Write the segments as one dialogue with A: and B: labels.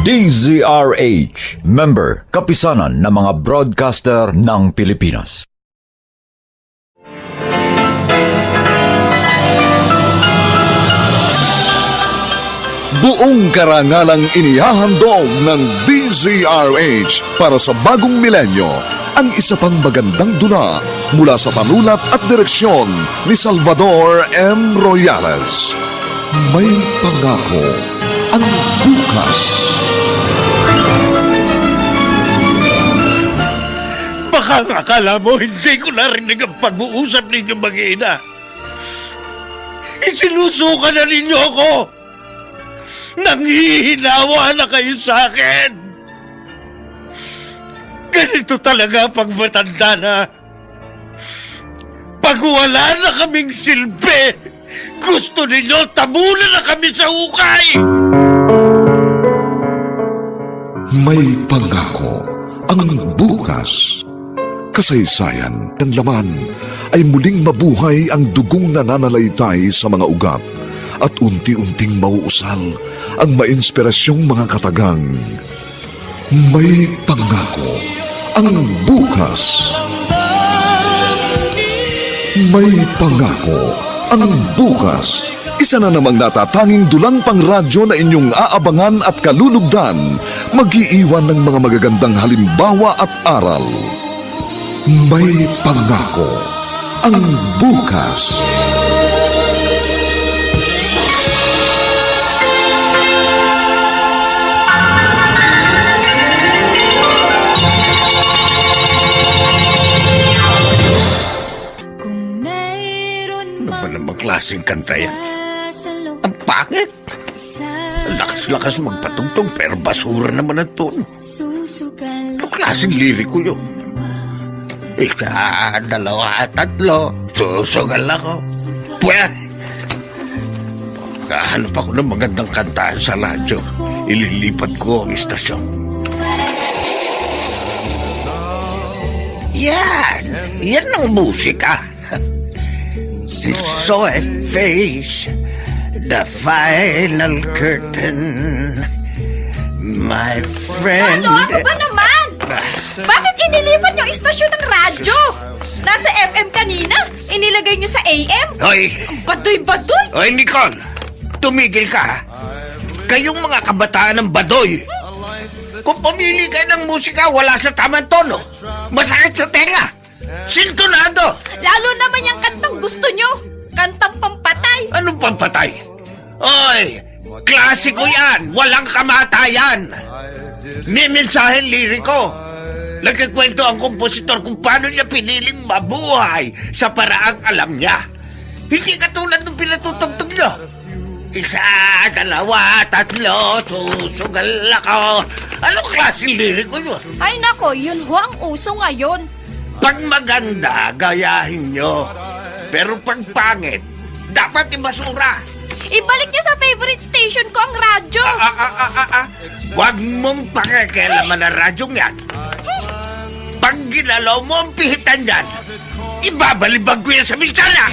A: DZRH, member, kapisanan ng mga broadcaster ng Pilipinas.
B: Buong karangalang inihahandog ng DZRH para sa bagong milenyo ang isa pang magandang dula mula sa panulat at direksyon ni Salvador M. Royales. May pangako ang bukas.
C: Baka akala mo hindi ko narinig ang pag-uusap ninyo mag-ina. Isinusuka na ninyo ako. Nanghihinawa na kayo sa akin. Ganito talaga pag matanda na. Pag wala na kaming silbi, gusto ninyo tabunan na kami sa hukay.
B: May pangako ang bukas. Kasaysayan ng laman ay muling mabuhay ang dugong nananalaytay sa mga ugat at unti-unting mauusal ang mainspirasyong mga katagang. May pangako ang bukas. May pangako ang bukas. Isa na namang natatanging dulang pangradyo na inyong aabangan at kalulugdan, mag-iiwan ng mga magagandang halimbawa at aral. May pangako ang bukas.
C: Klaseng kanta yan. Ang pangit. Lakas-lakas magpatugtog pero basura naman ang tono. Ang klaseng liriko yun. Isa, dalawa, tatlo, susugal ako. Pwede. Kahanap ako ng magandang kantahan sa radyo. Ililipat ko ang istasyon. Yan ang musika. So I face the final curtain, my friend.
D: Ano ba naman? Bakit inilipat yung istasyon ng radyo? Nasa FM kanina, inilagay nyo sa AM?
C: Hoy!
D: Badoy-badoy!
C: Hoy, Nicole! Tumigil ka, ha? Kayong mga kabataan ng badoy. Kung pumili kayo ng musika, wala sa tamang tono. Masakit sa tenga. Sintonado!
D: Lalo naman yung kantang gusto nyo. Kantang pampatay.
C: Anong pampatay? Oy! Klasiko yan! Walang kamatayan! May mensahe liriko. Nagkikwento ang kompositor kung paano niya piniling mabuhay sa paraang alam niya. Hindi katulad ng pinatutugtog niyo. Isa, dalawa, tatlo, susugal ako. Anong klaseng liriko yun?
D: Ay nako, yun ho ang uso ngayon.
C: Pag maganda, gayahin nyo. Pero pag pangit, dapat ibasura.
D: Ibalik niyo sa favorite station ko ang radyo.
C: Huwag mong pakikialaman ang radyong yan. Pag ginalaw mo ang pihitan yan, ibabalibag ko yan sa bintana.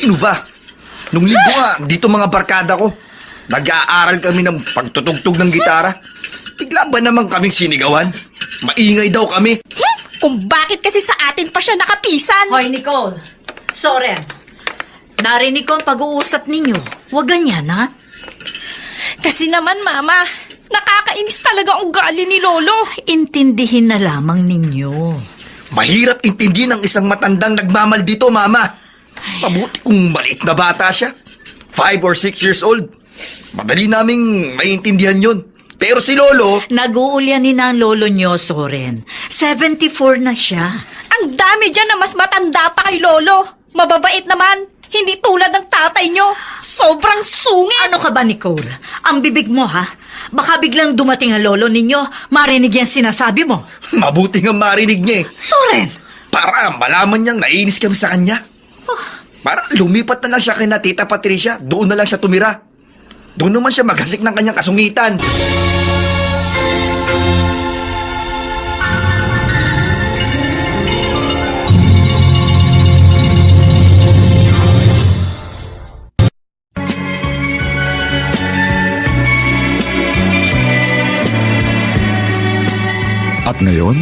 E: Ano ba? Nung linggo nga, dito mga barkada ko. Nag-aaral kami ng pagtutugtog ng gitara. Bigla ba naman kaming sinigawan? Maingay daw kami.
D: Kung bakit kasi sa atin pa siya nakapisan.
F: Hoy, Nicole. Soren. Narinig ko ang pag-uusap ninyo. Huwag ganyan, ha?
D: Kasi naman, Mama, nakakainis talaga ang ugali ni Lolo.
F: Intindihin na lamang ninyo.
E: Mahirap intindihin ng isang matandang nagmamaldito, Mama. Mabuti kung maliit na bata siya. 5 or 6 years old. Madali naming maintindihan yun. Pero si Lolo...
F: Nag-uulyanin na ang lolo nyo, Soren. 74 na siya.
D: Ang dami dyan na mas matanda pa kay Lolo. Mababait naman. Hindi tulad ng tatay nyo. Sobrang sungit.
F: Ano ka ba, Nicole? Ang bibig mo, ha? Baka biglang dumating ang lolo ninyo, marinig yan sinasabi mo.
E: Mabuti nga marinig niya eh.
F: Soren!
E: Para malaman niyang naiinis kami sa kanya. Para lumipat na lang siya kay na Tita Patricia, doon na lang siya tumira. Doon naman siya maghasik ng kanyang kasungitan.
B: At ngayon,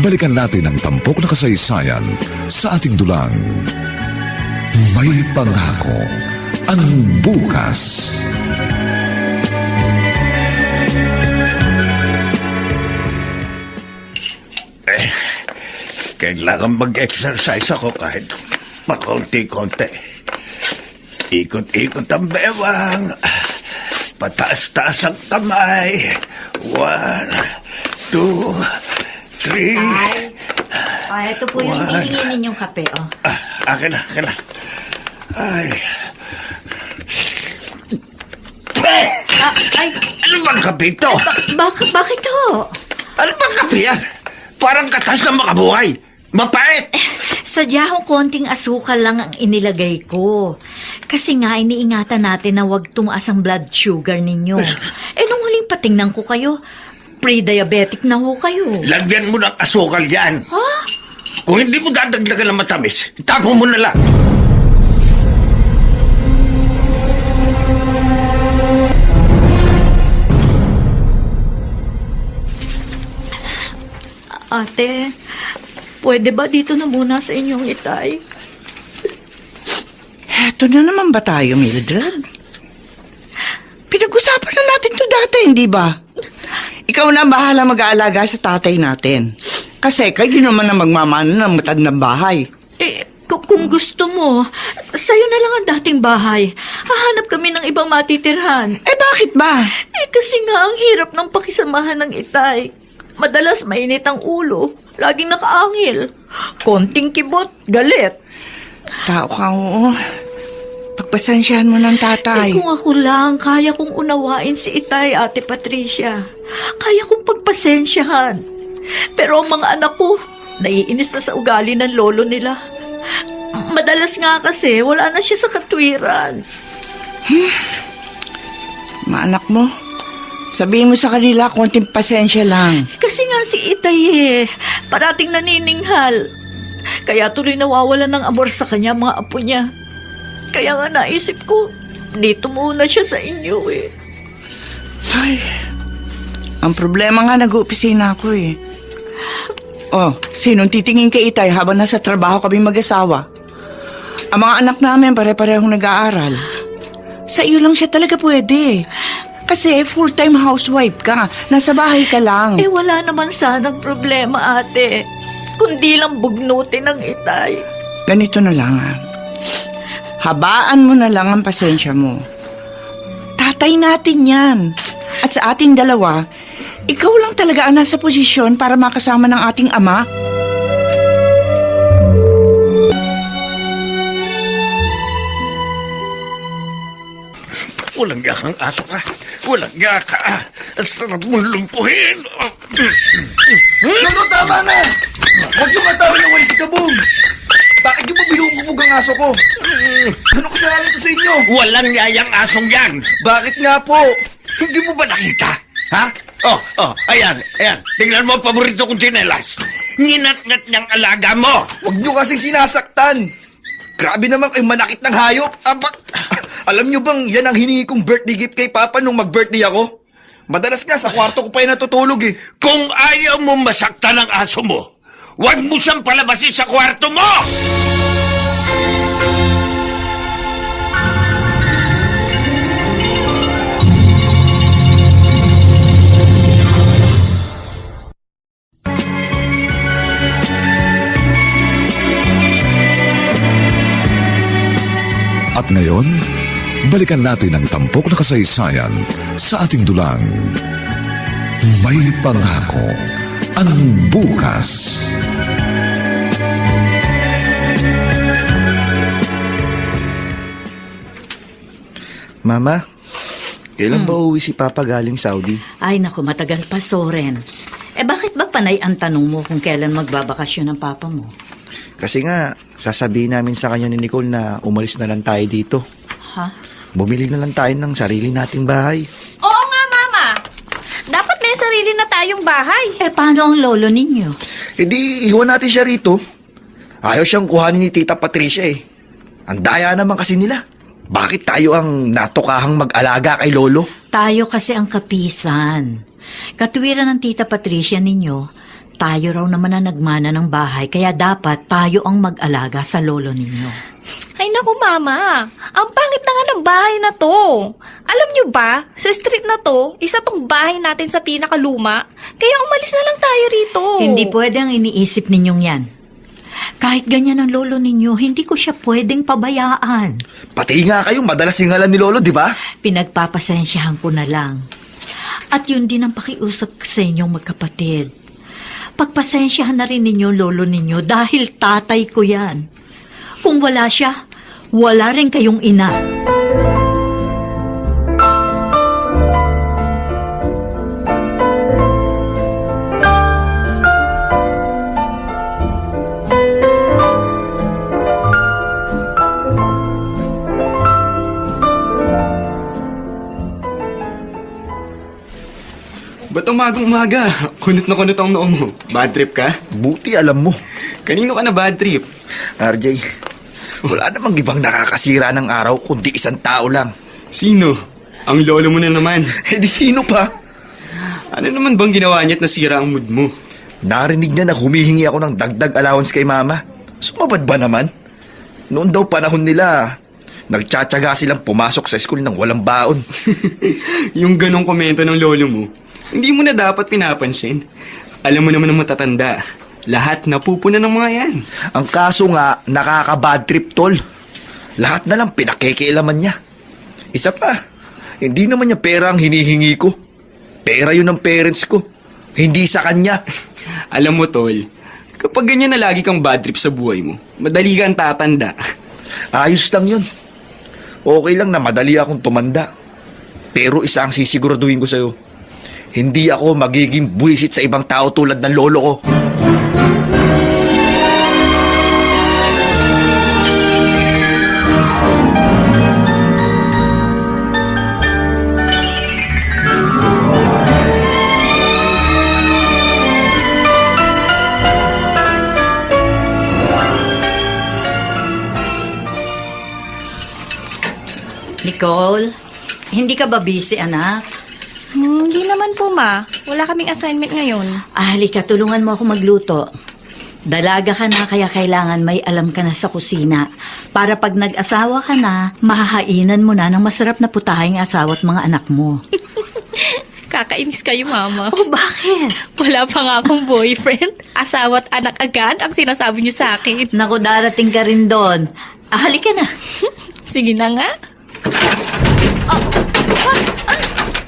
B: balikan natin ang tampok na kasaysayan sa ating dulang. May pangako ang bukas.
C: Kailangan mag-exercise ako kahit pakonti-konti. Ikot-ikot ang bewang. Pataas-taas ang kamay. 1, 2, 3.
F: Ito po yung hinihingi ninyong kape, oh.
C: Akin na. Ay.
F: Ay,
C: Ano bang kape ito?
F: bakit ho?
C: Ano bang kape yan? Parang katas na makabuhay. Mapait.
F: Sadya ho konting asukal lang ang inilagay ko. Kasi nga iniingatan natin na huwag tumaas ang blood sugar ninyo. Nung huling patingnan ko kayo, pre-diabetic na ho kayo.
C: Lagyan mo ng asukal yan.
F: Ha?
C: Kung hindi mo dadagdagan ng matamis, itapo mo na lang.
F: Ate, pwede ba dito na muna sa inyong itay?
G: Eto na naman ba tayo, Mildred? Pinag-usapan na natin to dati, hindi ba? Ikaw na ang bahala mag-aalaga sa tatay natin. Kasi kayo di naman na magmamano ng matad na bahay.
F: Kung gusto mo, sa'yo na lang ang dating bahay. Hahanap kami ng ibang matitirhan.
G: Bakit ba?
F: Kasi nga ang hirap ng pakisamahan ng itay. Madalas mainit ang ulo, laging nakaangil. Konting kibot, galit.
G: Tao ka, oo. Pagpasensyahan mo ng tatay.
F: Kung ako lang, kaya kong unawain si itay, Ate Patricia. Kaya kong pagpasensyahan. Pero ang mga anak ko, naiinis na sa ugali ng lolo nila. Madalas nga kasi, wala na siya sa katwiran.
G: Mga anak mo, sabihin mo sa kanila konting pasensya lang.
F: Kasi nga si itay parating nanininghal. Kaya tuloy nawawala ng amor sa kanya mga apo niya. Kaya nga naisip ko, dito muna siya sa inyo
G: Ay, ang problema nga nag-uopisina ako Oh, sinong titingin kay itay habang nasa trabaho kami mag-asawa? Ang mga anak namin pare-parehong nag-aaral. Sa iyo lang siya talaga pwede. Kasi full-time housewife ka. Nasa bahay ka lang.
F: Wala naman sanang problema, ate. Kundi lang bugnutin ng itay.
G: Ganito na lang Habaan mo na lang ang pasensya mo. Tatay natin yan. At sa ating dalawa, ikaw lang talaga ang nasa posisyon para makasama ng ating ama.
C: Walang yakang aso ka. Walang yaka. Ang sarap mong lumpuhin.
E: Lolo, tama na! Huwag yung matawa ng wali si Kabong! Bakit yung mabinubugbog ang aso ko? Ano kasalanan ko sa inyo?
C: Walang yayang asong yan.
E: Bakit nga po?
C: Hindi mo ba nakita? Ha? Ayan. Tingnan mo ang paborito kong tsinelas. Ninat-nat niyang alaga mo.
E: Huwag nyo kasing sinasaktan. Grabe naman kayo manakit ng hayop. Alam nyo bang yan ang hiningi kong birthday gift kay Papa nung mag-birthday ako? Madalas nga sa kwarto ko pa yung natutulog
C: Kung ayaw mo masaktan ang aso mo, huwag mo siyang palabasin sa kwarto mo!
B: At ngayon, balikan natin ang tampok na kasaysayan sa ating dulang. May pangako ang bukas.
E: Mama, kailan ba uuwi si Papa galing Saudi?
F: Ay naku, matagal pa, Soren. Bakit ba panay ang tanong mo kung kailan magbabakasyon ang papa mo?
E: Kasi nga, sasabihin namin sa kanya ni Nicole na umalis na lang tayo dito.
F: Ha?
E: Bumili na lang tayo ng sarili nating bahay.
D: Oo nga, Mama. Dapat may sarili na tayong bahay.
F: Paano ang lolo ninyo?
E: E di, iwan natin siya rito. Ayaw siyang kuhanin ni Tita Patricia eh. Ang daya naman kasi nila. Bakit tayo ang natukahang mag-alaga kay Lolo?
F: Tayo kasi ang kapisan. Katuwiran ng Tita Patricia ninyo, tayo raw naman ang nagmana ng bahay, kaya dapat tayo ang mag-alaga sa lolo ninyo.
D: Ay naku, Mama. Ang pangit na nga ng bahay na to. Alam nyo ba, sa street na to, isa tong bahay natin sa pinakaluma. Kaya umalis na lang tayo rito.
F: Hindi pwede ang iniisip ninyong yan. Kahit ganyan ang lolo ninyo, hindi ko siya pwedeng pabayaan.
E: Pati nga kayo, madalas singalan ni Lolo, di ba?
F: Pinagpapasensyahan ko na lang. At yun din ang pakiusap sa inyong magkapatid. Pagpasensyahan na rin ninyo lolo ninyo dahil tatay ko yan. Kung wala siya, wala rin kayong ina.
H: Ba't umagang-umaga? Kunot na kunot ang noo mo. Bad trip ka?
E: Buti alam mo.
H: Kanino ka na bad trip?
E: RJ, wala namang ibang nakakasira ng araw kundi isang tao lang.
H: Sino? Ang lolo mo na naman.
E: Eh di sino pa?
H: Ano naman bang ginawa niya at nasira ang mood mo?
E: Narinig niya na humihingi ako ng dagdag allowance kay Mama. Sumabad ba naman? Noon daw panahon nila, nagtsatsaga silang pumasok sa school ng walang baon.
H: Yung ganong komento ng lolo mo, hindi mo na dapat pinapansin. Alam mo naman ang matatanda, lahat napupuna ng mga yan.
E: Ang kaso nga, nakaka-bad trip, tol. Lahat na lang pinakikialaman niya. Isa pa, hindi naman niya pera ang hinihingi ko. Pera yun ng parents ko, hindi sa kanya.
H: Alam mo, tol, kapag ganyan na lagi kang bad trip sa buhay mo, madali kang tatanda.
E: Ayos lang yun. Okay lang na madali akong tumanda. Pero isa ang sisiguraduhin ko sa'yo. Hindi ako magiging buwisit sa ibang tao tulad ng lolo ko.
F: Nicole, hindi ka ba busy, anak?
D: Hindi naman po, Ma. Wala kaming assignment ngayon.
F: Halika, tulungan mo ako magluto. Dalaga ka na, kaya kailangan may alam ka na sa kusina. Para pag nag-asawa ka na, mahahainan mo na ng masarap na putahing asawa at mga anak mo.
D: Kakainis kayo, Mama.
F: Oh, bakit?
D: Wala pa nga akong boyfriend. Asawa at anak agad ang sinasabi niyo sa akin.
F: Naku, darating ka rin doon. Halika na.
D: Sige na nga.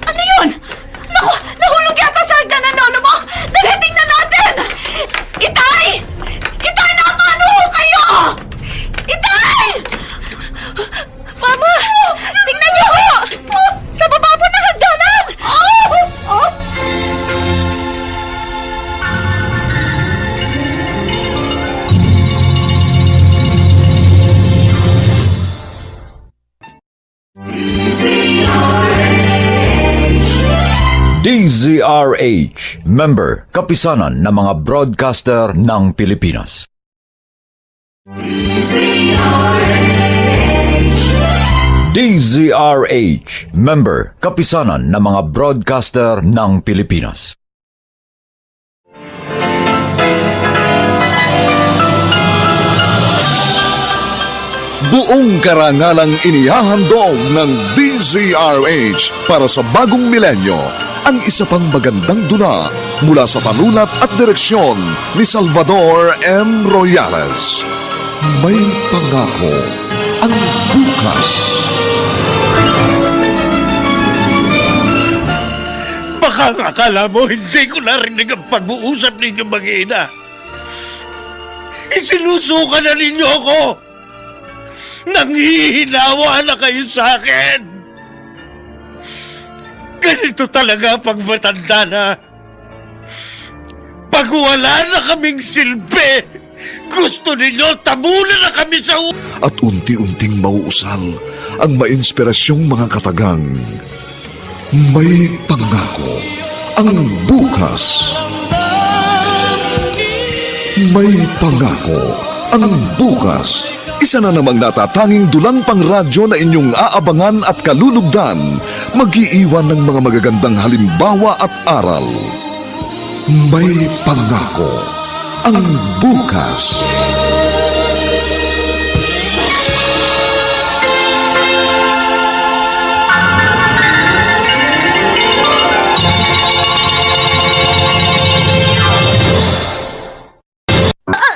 F: Ano yun? Naku, nahulog yata sa hagdan ng lolo mo! Dali, tingnan natin! Itay! Itay, napaano kayo? Itay!
D: Mama! Tingnan niyo ho! Sa baba po ng hagdanan!
F: Oh!
A: DZRH, member, kapisanan ng mga broadcaster ng Pilipinas. DZRH, member, kapisanan ng mga broadcaster ng Pilipinas.
B: Buong karangalang inihahandog ng DZRH para sa bagong milenyo ang isa pang magandang dula mula sa panulat at direksyon ni Salvador M. Royales. May pangako ang bukas.
C: Baka akala mo hindi ko narinig ang pag-uusap ninyo mag-ina. Isinusuka na ninyo ako. Nanghihinawa na kayo sa akin. Ganito talaga pag matanda na. Pag wala na kaming silbi, gusto ninyo tabunan na kami sa
B: At unti-unting mauusal ang mainspirasyong mga katagang. May pangako ang bukas. May pangako ang bukas. Isa na namang natatanging dulang pangradyo na inyong aabangan at kalulugdan, mag-iiwan ng mga magagandang halimbawa at aral. May pangako ang bukas.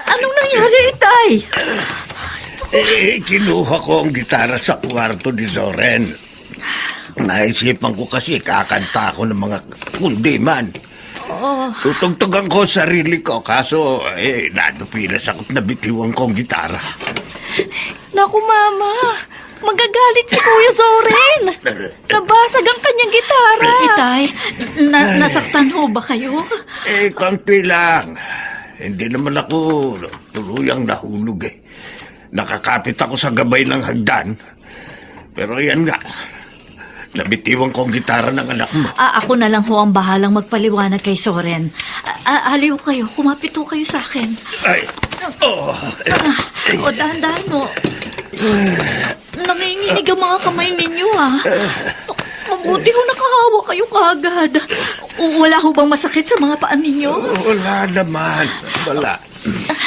F: Anong nangyari, Itay?
C: Kinuha ko ang gitara sa kwarto ni Zoren. Naisipan ko kasi kakanta ko ng mga kundiman. Tutugtugan ko sarili ko, kaso nadupilas ako't nabitiwan ko ang gitara.
D: Naku, Mama. Magagalit si Kuya Zoren. Nabasag ang kanyang gitara.
F: Itay, nasaktan ho ba kayo?
C: Konti lang. Hindi naman ako tuluyang nahulog eh. Nakakapit ako sa gabay ng hagdan. Pero yan nga, nabitiwan ko ang gitara ng anak mo.
F: Ako na lang ho ang bahalang magpaliwanag kay Soren. Aliw kayo, kumapit ho kayo sa akin.
C: Ay,
F: O dahan-dahan ho. Nanginginig ang mga kamay ninyo Mabuti ho nakahawa kayo kaagad. Wala ho bang masakit sa mga paan ninyo?
C: wala naman. Wala.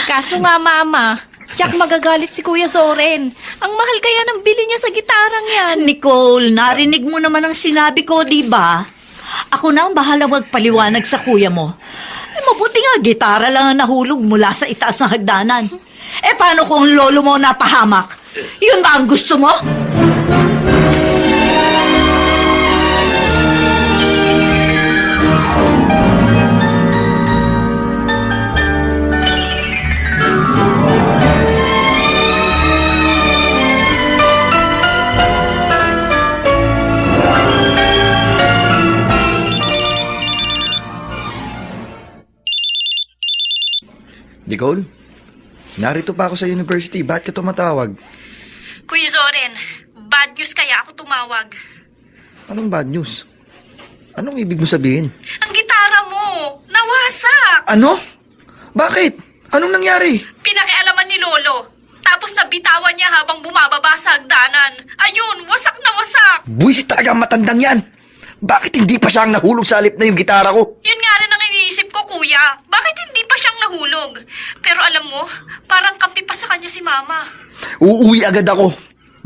D: Kaso nga, Mama, tiyak magagalit si Kuya Zoren. Ang mahal kaya ng bili niya sa gitarang yan.
F: Nicole, narinig mo naman ang sinabi ko, di ba? Ako na ang bahala magpaliwanag sa kuya mo. Mabuti nga, gitara lang ang nahulog mula sa itaas ng hagdanan. Paano kung lolo mo napahamak? Yun ba ang gusto mo?
E: Nicole, narito pa ako sa university. Bakit ka tumatawag?
D: Kuya Zoren, bad news kaya ako tumawag.
E: Anong bad news? Anong ibig mo sabihin?
D: Ang gitara mo, nawasak.
E: Ano? Bakit? Anong nangyari?
D: Pinakialaman ni Lolo. Tapos nabitawan niya habang bumababa sa hagdanan. Ayun, wasak na wasak.
E: Buwisit talaga ang matandang yan. Bakit hindi pa siyang nahulog sa halip na yung gitara ko?
D: Yun nga rin ang iniisip ko, Kuya. Bakit hindi pa siyang nahulog? Pero alam mo, parang kampi pa sa kanya si Mama.
E: Uuwi agad ako.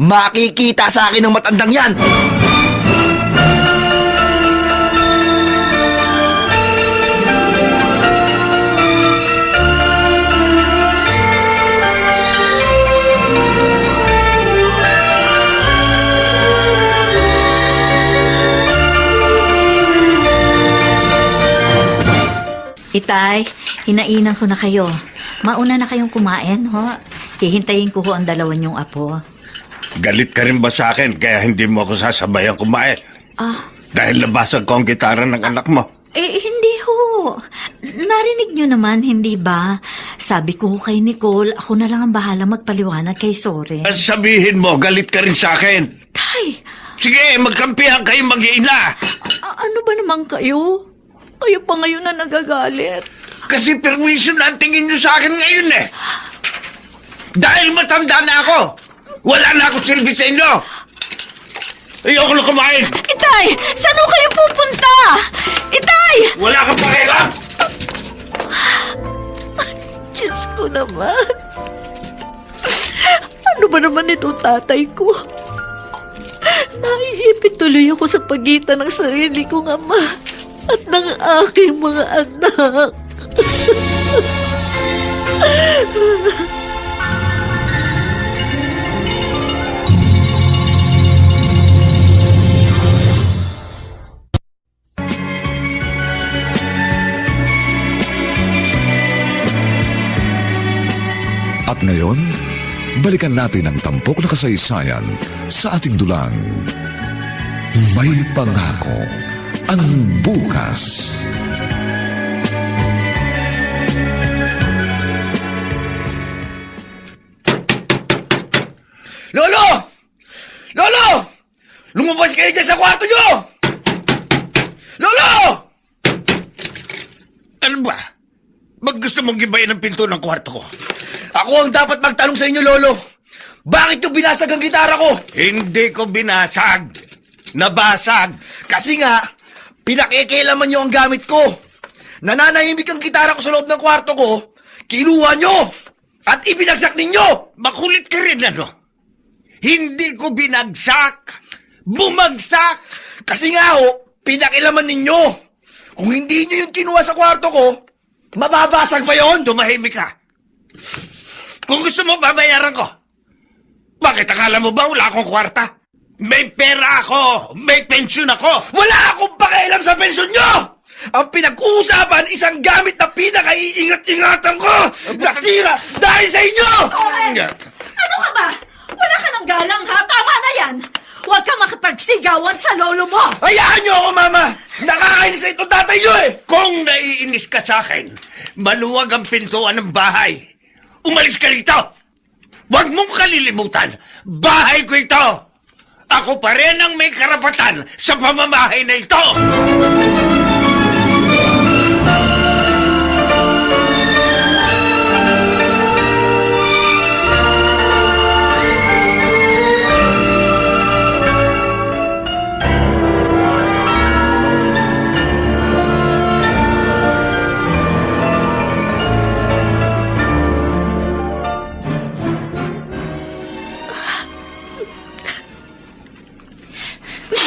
E: Makikita sa akin ng matandang yan.
F: Itay, hinainan ko na kayo. Mauna na kayong kumain, ho? Hihintayin ko ho ang dalawa niyong apo.
C: Galit ka rin ba sa akin kaya hindi mo ako sasabayan kumain? Dahil nabasag ko ang gitara ng anak mo.
F: Hindi ho. Narinig niyo naman, hindi ba? Sabi ko ho kay Nicole, ako na lang ang bahala magpaliwanag kay Soren.
C: Sabihin mo, galit ka rin sa akin.
F: Tay,
C: Sige, magkampihan kayo mag-iina.
F: ano ba naman kayo? Kayo pa ngayon na nagagalit.
C: Kasi permission na ang tingin nyo sa akin ngayon eh. Dahil matanda na ako, wala na ako silbi sa inyo. Ayoko na kumain.
F: Itay, saan ho kayo pupunta? Itay!
C: Wala kang pakialam.
F: Diyos ko naman. Ano ba naman ito, tatay ko? Naiipit tuloy ako sa pagitan ng sarili kong ama at ng aking mga anak.
B: At ngayon, balikan natin ang tampok na kasaysayan sa ating dulang. May pangako ang bukas.
E: Lolo! Lolo! Lumabas kayo dyan sa kwarto nyo! Lolo!
C: Ano ba? Ba't gusto mong gibayin ang pinto ng kwarto ko?
E: Ako ang dapat magtanong sa inyo, Lolo. Bakit nyo binasag ang gitara ko?
C: Hindi ko binasag. Nabasag.
E: Kasi nga, pinakikilaman nyo ang gamit ko. Nananahimik ang gitara ko sa loob ng kwarto ko, kinuha nyo! At ibinagsak ninyo!
C: Makulit ka rin, ano? Hindi ko binagsak. Bumagsak.
E: Kasi nga pinakilaman ninyo. Kung hindi nyo yung kinuha sa kwarto ko, mababasag pa yon.
C: Tumahimik ka. Kung gusto mo, babayaran ko. Bakit akala mo ba wala akong kwarta? May pera ako. May pensyon ako.
E: Wala akong pakialam sa pensyon nyo! Ang pinag-uusapan, isang gamit na pinakaiingat-ingatan ko! Nasira dahil sa inyo!
F: Ano ka ba? Wala ka ng galang ha? Tama na yan! Huwag ka makipagsigawan sa lolo mo!
E: Hayaan nyo ako, Mama! Nakakainis sa itong tatay nyo eh!
C: Kung naiinis ka sa akin, maluwag ang pintuan ng bahay. Umalis ka rito! Huwag mong kalilimutan, bahay ko ito! Ako pa rin ang may karapatan sa pamamahay na ito!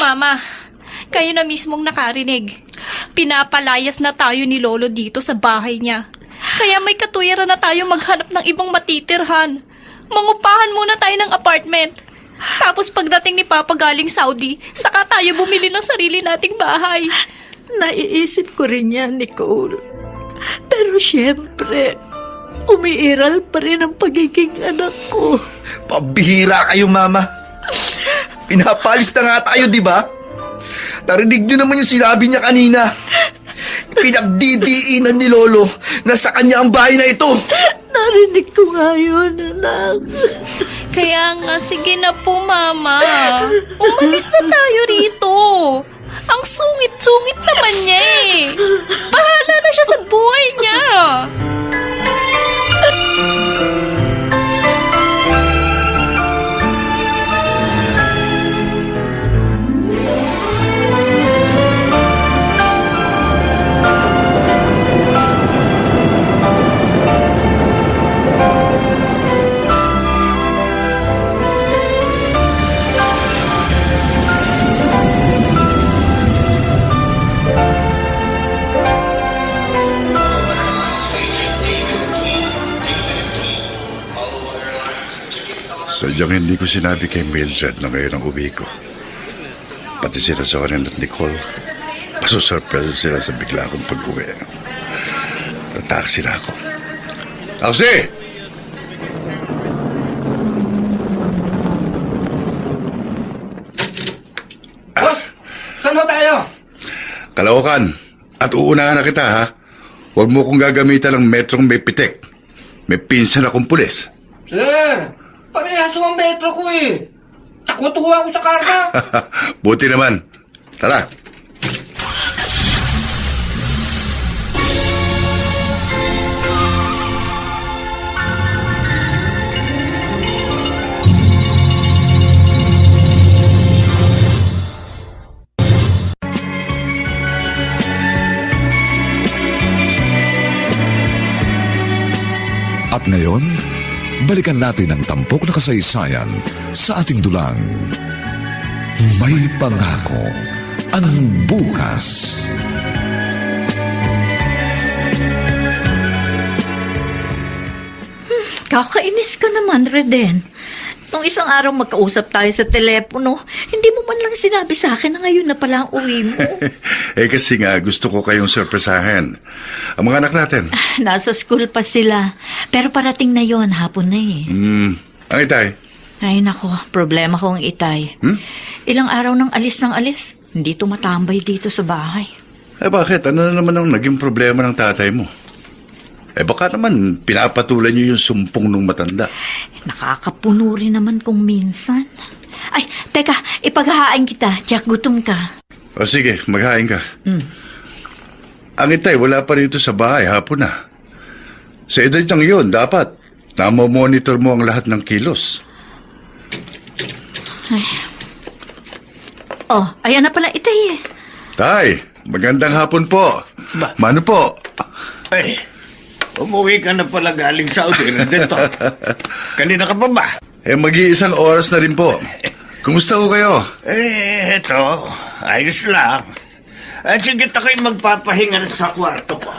D: Mama, kayo na mismong nakarinig. Pinapalayas na tayo ni Lolo dito sa bahay niya. Kaya may katuwiran na tayo maghanap ng ibang matitirhan. Mangupahan muna tayo ng apartment. Tapos pagdating ni Papa galing Saudi, saka tayo bumili ng sarili nating bahay.
F: Naiisip ko rin yan, Nicole. Pero syempre, umiiral pa rin ang pagiging anak ko.
E: Pabihira kayo, Mama. Pinapalis na nga tayo, di ba? Narinig nyo naman yung sinabi niya kanina. Pinagdidiinan ni Lolo na sa kanya ang bahay na ito.
F: Narinig ko nga yun, anak.
D: Kaya nga, sige na po, Mama. Umalis na tayo rito. Ang sungit-sungit naman niya eh. Bahala na siya sa buhay niya.
I: Sadyang hindi ko sinabi kay Mildred na ngayon ang uwi ko. Pati sila Soren at Nicole, masusurpresa sila sa bigla akong pag-uwi. Tataksi na ako. Taksi!
H: Boss, saan ho tayo?
I: Kalaukan, at uunahan na kita ha. Huwag mo kong gagamitan ng metrong may pitik. May pinsan akong pulis.
H: Sir, parehas ho ang metro ko eh. Takot ho ako sa karga.
I: Buti naman. Tara.
B: At ngayon, balikan natin ang tampok na kasaysayan sa ating dulang. May pangako ang bukas.
F: Kakainis ka naman, Reden. Nung isang araw magkausap tayo sa telepono, hindi mo man lang sinabi sa akin na ngayon na pala ang uwi mo.
I: Kasi nga gusto ko kayong surpresahin. Ang mga anak natin.
F: Nasa school pa sila. Pero parating na yon, hapon na eh.
I: Ang itay.
F: Ay nako, problema ko ang itay. Ilang araw nang alis ng alis. Hindi tumatambay dito sa bahay.
I: Eh bakit? Ano na naman ang naging problema ng tatay mo? Eh baka naman pinapatulan niyo yung sumpong ng matanda.
F: Nakakapuno rin naman kung minsan. Ay, teka, ipaghahain kita. Jack, gutom ka.
I: O sige, maghain ka. Ang itay, wala pa rito sa bahay, hapon na. Sa edad niyang yun, dapat namomonitor mo ang lahat ng kilos.
F: Oh, ayan na pala itay eh.
I: Tay, magandang hapon po. Mano po?
C: Ay, umuwi ka na pala galing Saudi na dito. Kanina ka pa ba?
I: Eh, mag-iisang oras na rin po. Kumusta ko kayo?
C: Eto, ayos lang. At sige, ako'y magpapahinga na sa kwarto ko.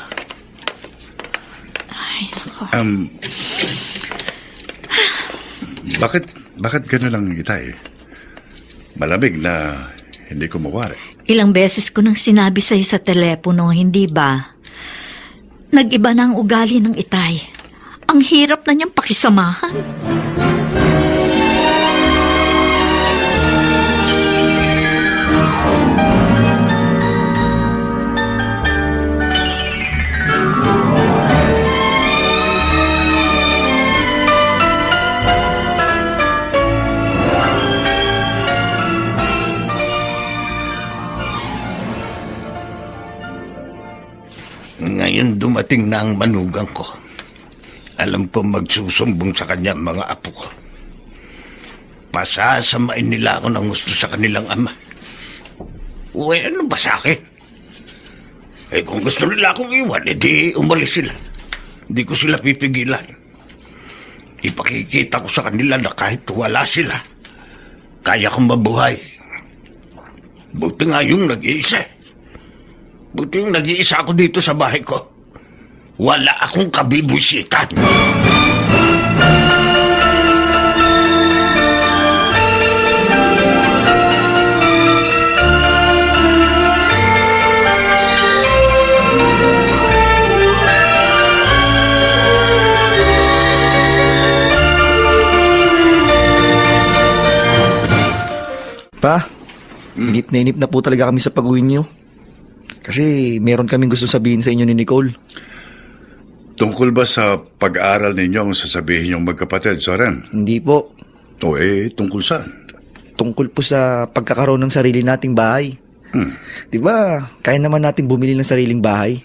I: Bakit gano'n lang itay? Malamig na hindi ko mawari.
F: Ilang beses ko nang sinabi sa'yo sa telepono, hindi ba? Nag-iba na ang ugali ng itay. Ang hirap na niyang pakisamahan.
C: Ngayon dumating na ang manugang ko. Alam ko magsusumbong sa kanya ang mga apo ko. Pasasamain nila ako ng gusto sa kanilang ama. Uy, ano ba sa akin? Eh kung gusto nila akong iwan, edi umalis sila. Hindi ko sila pipigilan. Ipakikita ko sa kanila na kahit wala sila, kaya kong mabuhay. Buti nga yung nag-iisa. Buti yung nag-iisa ako dito sa bahay ko. Wala akong kabibusitan.
E: Pa, inip na po talaga kami sa pag-uwi niyo. Kasi meron kaming gusto sabihin sa inyo ni Nicole.
I: Tungkol ba sa pag-aaral ninyo ang sasabihin niyong magkapatid, Soren?
E: Hindi po.
I: O tungkol saan?
E: Tungkol po sa pagkakaroon ng sarili nating bahay. Di ba, kaya naman natin bumili ng sariling bahay.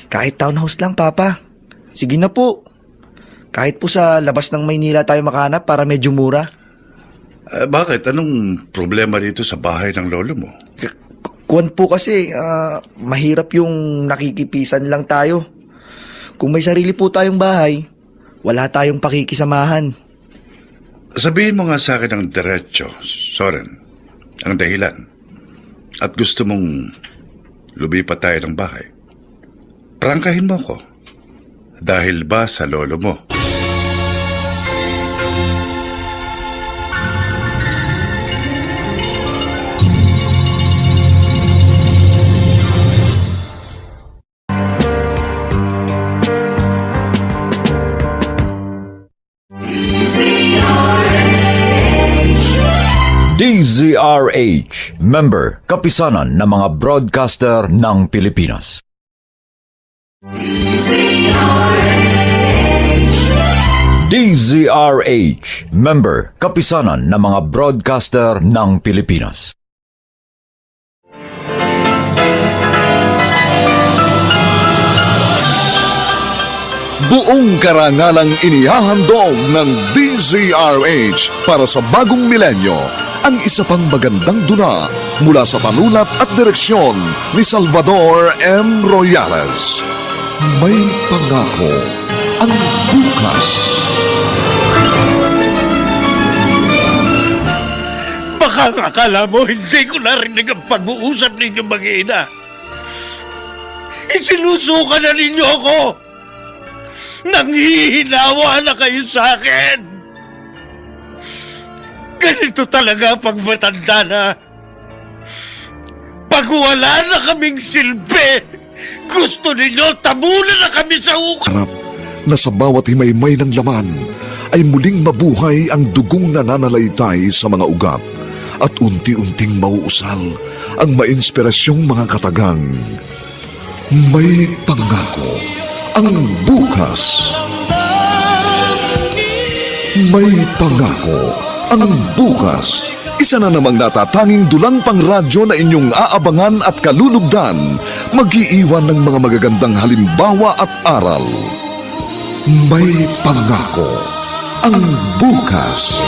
E: Kahit townhouse lang, Papa. Sige na po. Kahit po sa labas ng Maynila tayo makahanap para medyo mura.
I: Bakit? Anong problema dito sa bahay ng lolo mo?
E: Kuwan po kasi, mahirap yung nakikipisan lang tayo. Kung may sarili po tayong bahay, wala tayong pakikisamahan.
I: Sabihin mo nga sa akin ang diretso, Soren, ang dahilan. At gusto mong lumipat tayo ng bahay. Prangkahin mo ako. Dahil ba sa lolo mo?
A: DZRH, member, kapisanan ng mga broadcaster ng Pilipinas. DZRH, member, kapisanan ng mga broadcaster ng Pilipinas.
B: Buong karangalang inihahandog ng DZRH para sa bagong milenyo ang isa pang magandang dula mula sa panulat at direksyon ni Salvador M. Royales. May pangako ang bukas.
C: Baka akala mo hindi ko narinig ang pag-uusap ninyo mag-ina. Isinusuka na ninyo ako. Nanghihinawa na kayo sa akin. Ganito talaga pag matanda na. Pag wala na kaming silbi, gusto ninyo tabunan na kami sa uka.
B: Harap na sa bawat himaymay ng laman ay muling mabuhay ang dugong nananalaytay sa mga ugat at unti-unting mauusal ang mainspirasyong mga katagang may pangako ang bukas. May pangako ang bukas. Isa na namang natatanging dulang pangradyo na inyong aabangan at kalulugdan, mag-iiwan ng mga magagandang halimbawa at aral. May pangako ang bukas.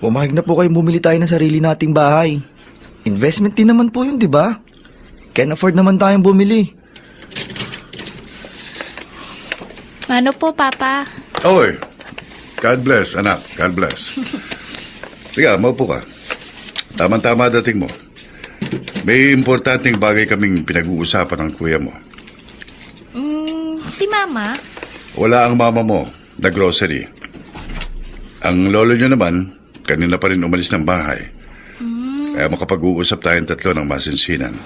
E: Pumayag na po kayo bumili tayo ng sarili nating bahay. Investment din naman po yun, di ba? Can afford naman tayong bumili.
D: Ano po, Papa?
I: Oy, God bless, anak. God bless. Tiga, maupo ka. Tama-tama dating mo. May importanteng bagay kaming pinag-uusapan ng kuya mo.
D: Si Mama?
I: Wala ang mama mo, the grocery. Ang lolo nyo naman, kanina pa rin umalis ng bahay. Kaya makapag-uusap tayong tatlo ng masinsinan.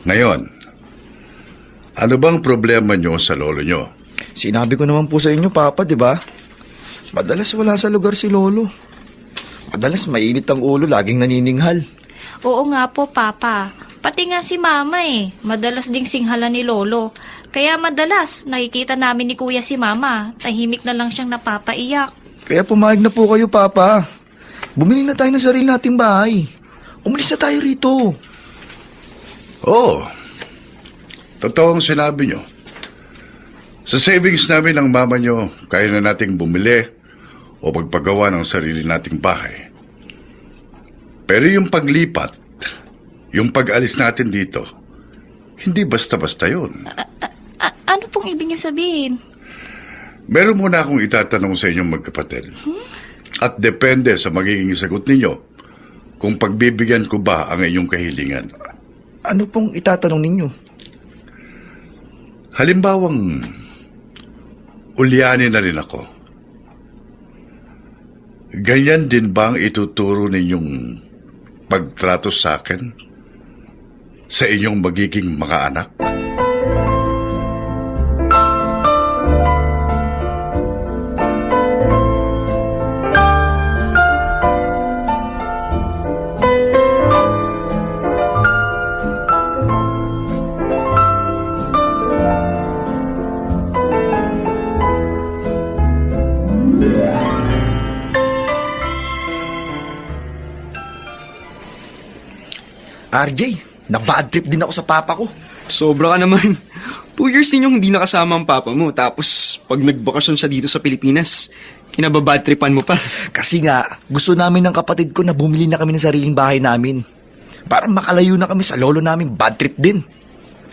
I: Ngayon, ano bang problema nyo sa lolo nyo?
E: Sinabi ko naman po sa inyo, Papa, di ba? Madalas wala sa lugar si Lolo. Madalas mainit ang ulo, laging nanininghal.
D: Oo nga po, Papa. Pati nga si Mama madalas ding singhalan ni Lolo. Kaya madalas nakikita namin ni Kuya si Mama, tahimik na lang siyang napapaiyak.
E: Kaya pumayag na po kayo, Papa. Bumili na tayo ng sarili nating bahay. Umalis na tayo rito.
I: Oo. Totoo ang sinabi nyo. Sa savings namin ng mama nyo, kaya na nating bumili o magpagawa ng sarili nating bahay. Pero yung paglipat, yung pag-alis natin dito, hindi basta-basta yun.
D: Ano pong ibig niyo sabihin?
I: Meron muna akong itatanong sa inyong magkapatid. At depende sa magiging sagot ninyo kung pagbibigyan ko ba ang inyong kahilingan.
E: Ano pong itatanong ninyo?
I: Halimbawang, ulyanin na rin ako. Ganyan din ba ang ituturo ninyong pagtrato sa akin? Sa inyong magiging mga anak?
E: RJ, na-bad trip din ako sa papa ko.
H: Sobra ka naman. 2 years din yung hindi nakasama ang papa mo. Tapos, pag nagbakasyon siya dito sa Pilipinas, kinababad tripan mo pa.
E: Kasi nga, gusto namin ng kapatid ko na bumili na kami ng sariling bahay namin. Para makalayo na kami sa lolo namin, bad trip din.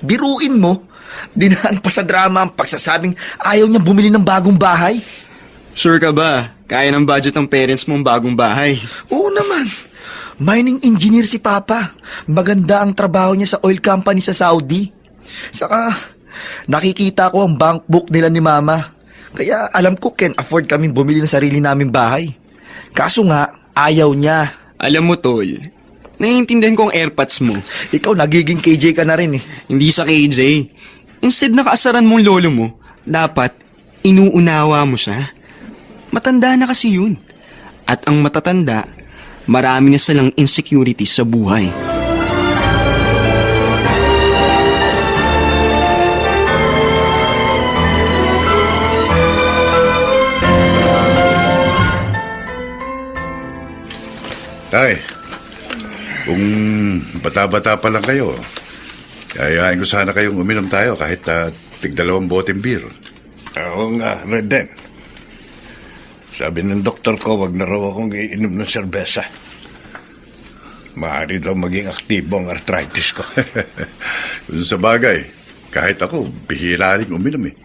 E: Biruin mo, dinaan pa sa drama ang pagsasabing ayaw niya bumili ng bagong bahay.
H: Sure ka ba? Kaya ng budget ng parents mo ang bagong bahay.
E: Oo naman. Mining engineer si Papa. Maganda ang trabaho niya sa oil company sa Saudi. Saka, nakikita ko ang bank book nila ni Mama. Kaya alam ko can afford kaming bumili ng sarili naming bahay. Kaso nga, ayaw niya.
H: Alam mo, Tol, naiintindihan ko ang airpods mo.
E: Ikaw nagiging KJ ka na rin eh.
H: Hindi sa KJ. Instead na kaasaran mong lolo mo, dapat inuunawa mo siya. Matanda na kasi yun. At ang matatanda, marami na silang insecurities sa buhay.
I: Tay, kung bata-bata pa lang kayo, yayain ko sana kayong uminom tayo kahit tig-2 boteng beer.
C: Oo nga, Reden. Sabi ng doktor ko, wag na raw akong iinom ng serbesa. Maaari daw maging aktibo ang arthritis ko.
I: Kung sa bagay, kahit ako, bihira rin uminom eh.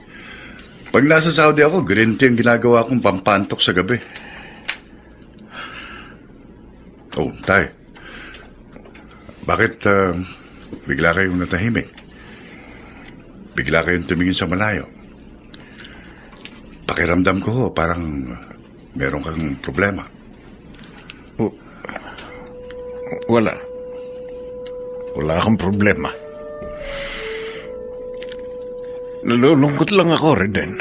I: Pag nasa Saudi ako, green tea ang ginagawa kong pampantok sa gabi. Oh, tay. Bakit bigla kayong natahimik? Bigla kayong tumingin sa malayo? Pakiramdam ko parang meron kang problema.
C: Wala. Wala akong problema. Nalulungkot lang ako, Reden.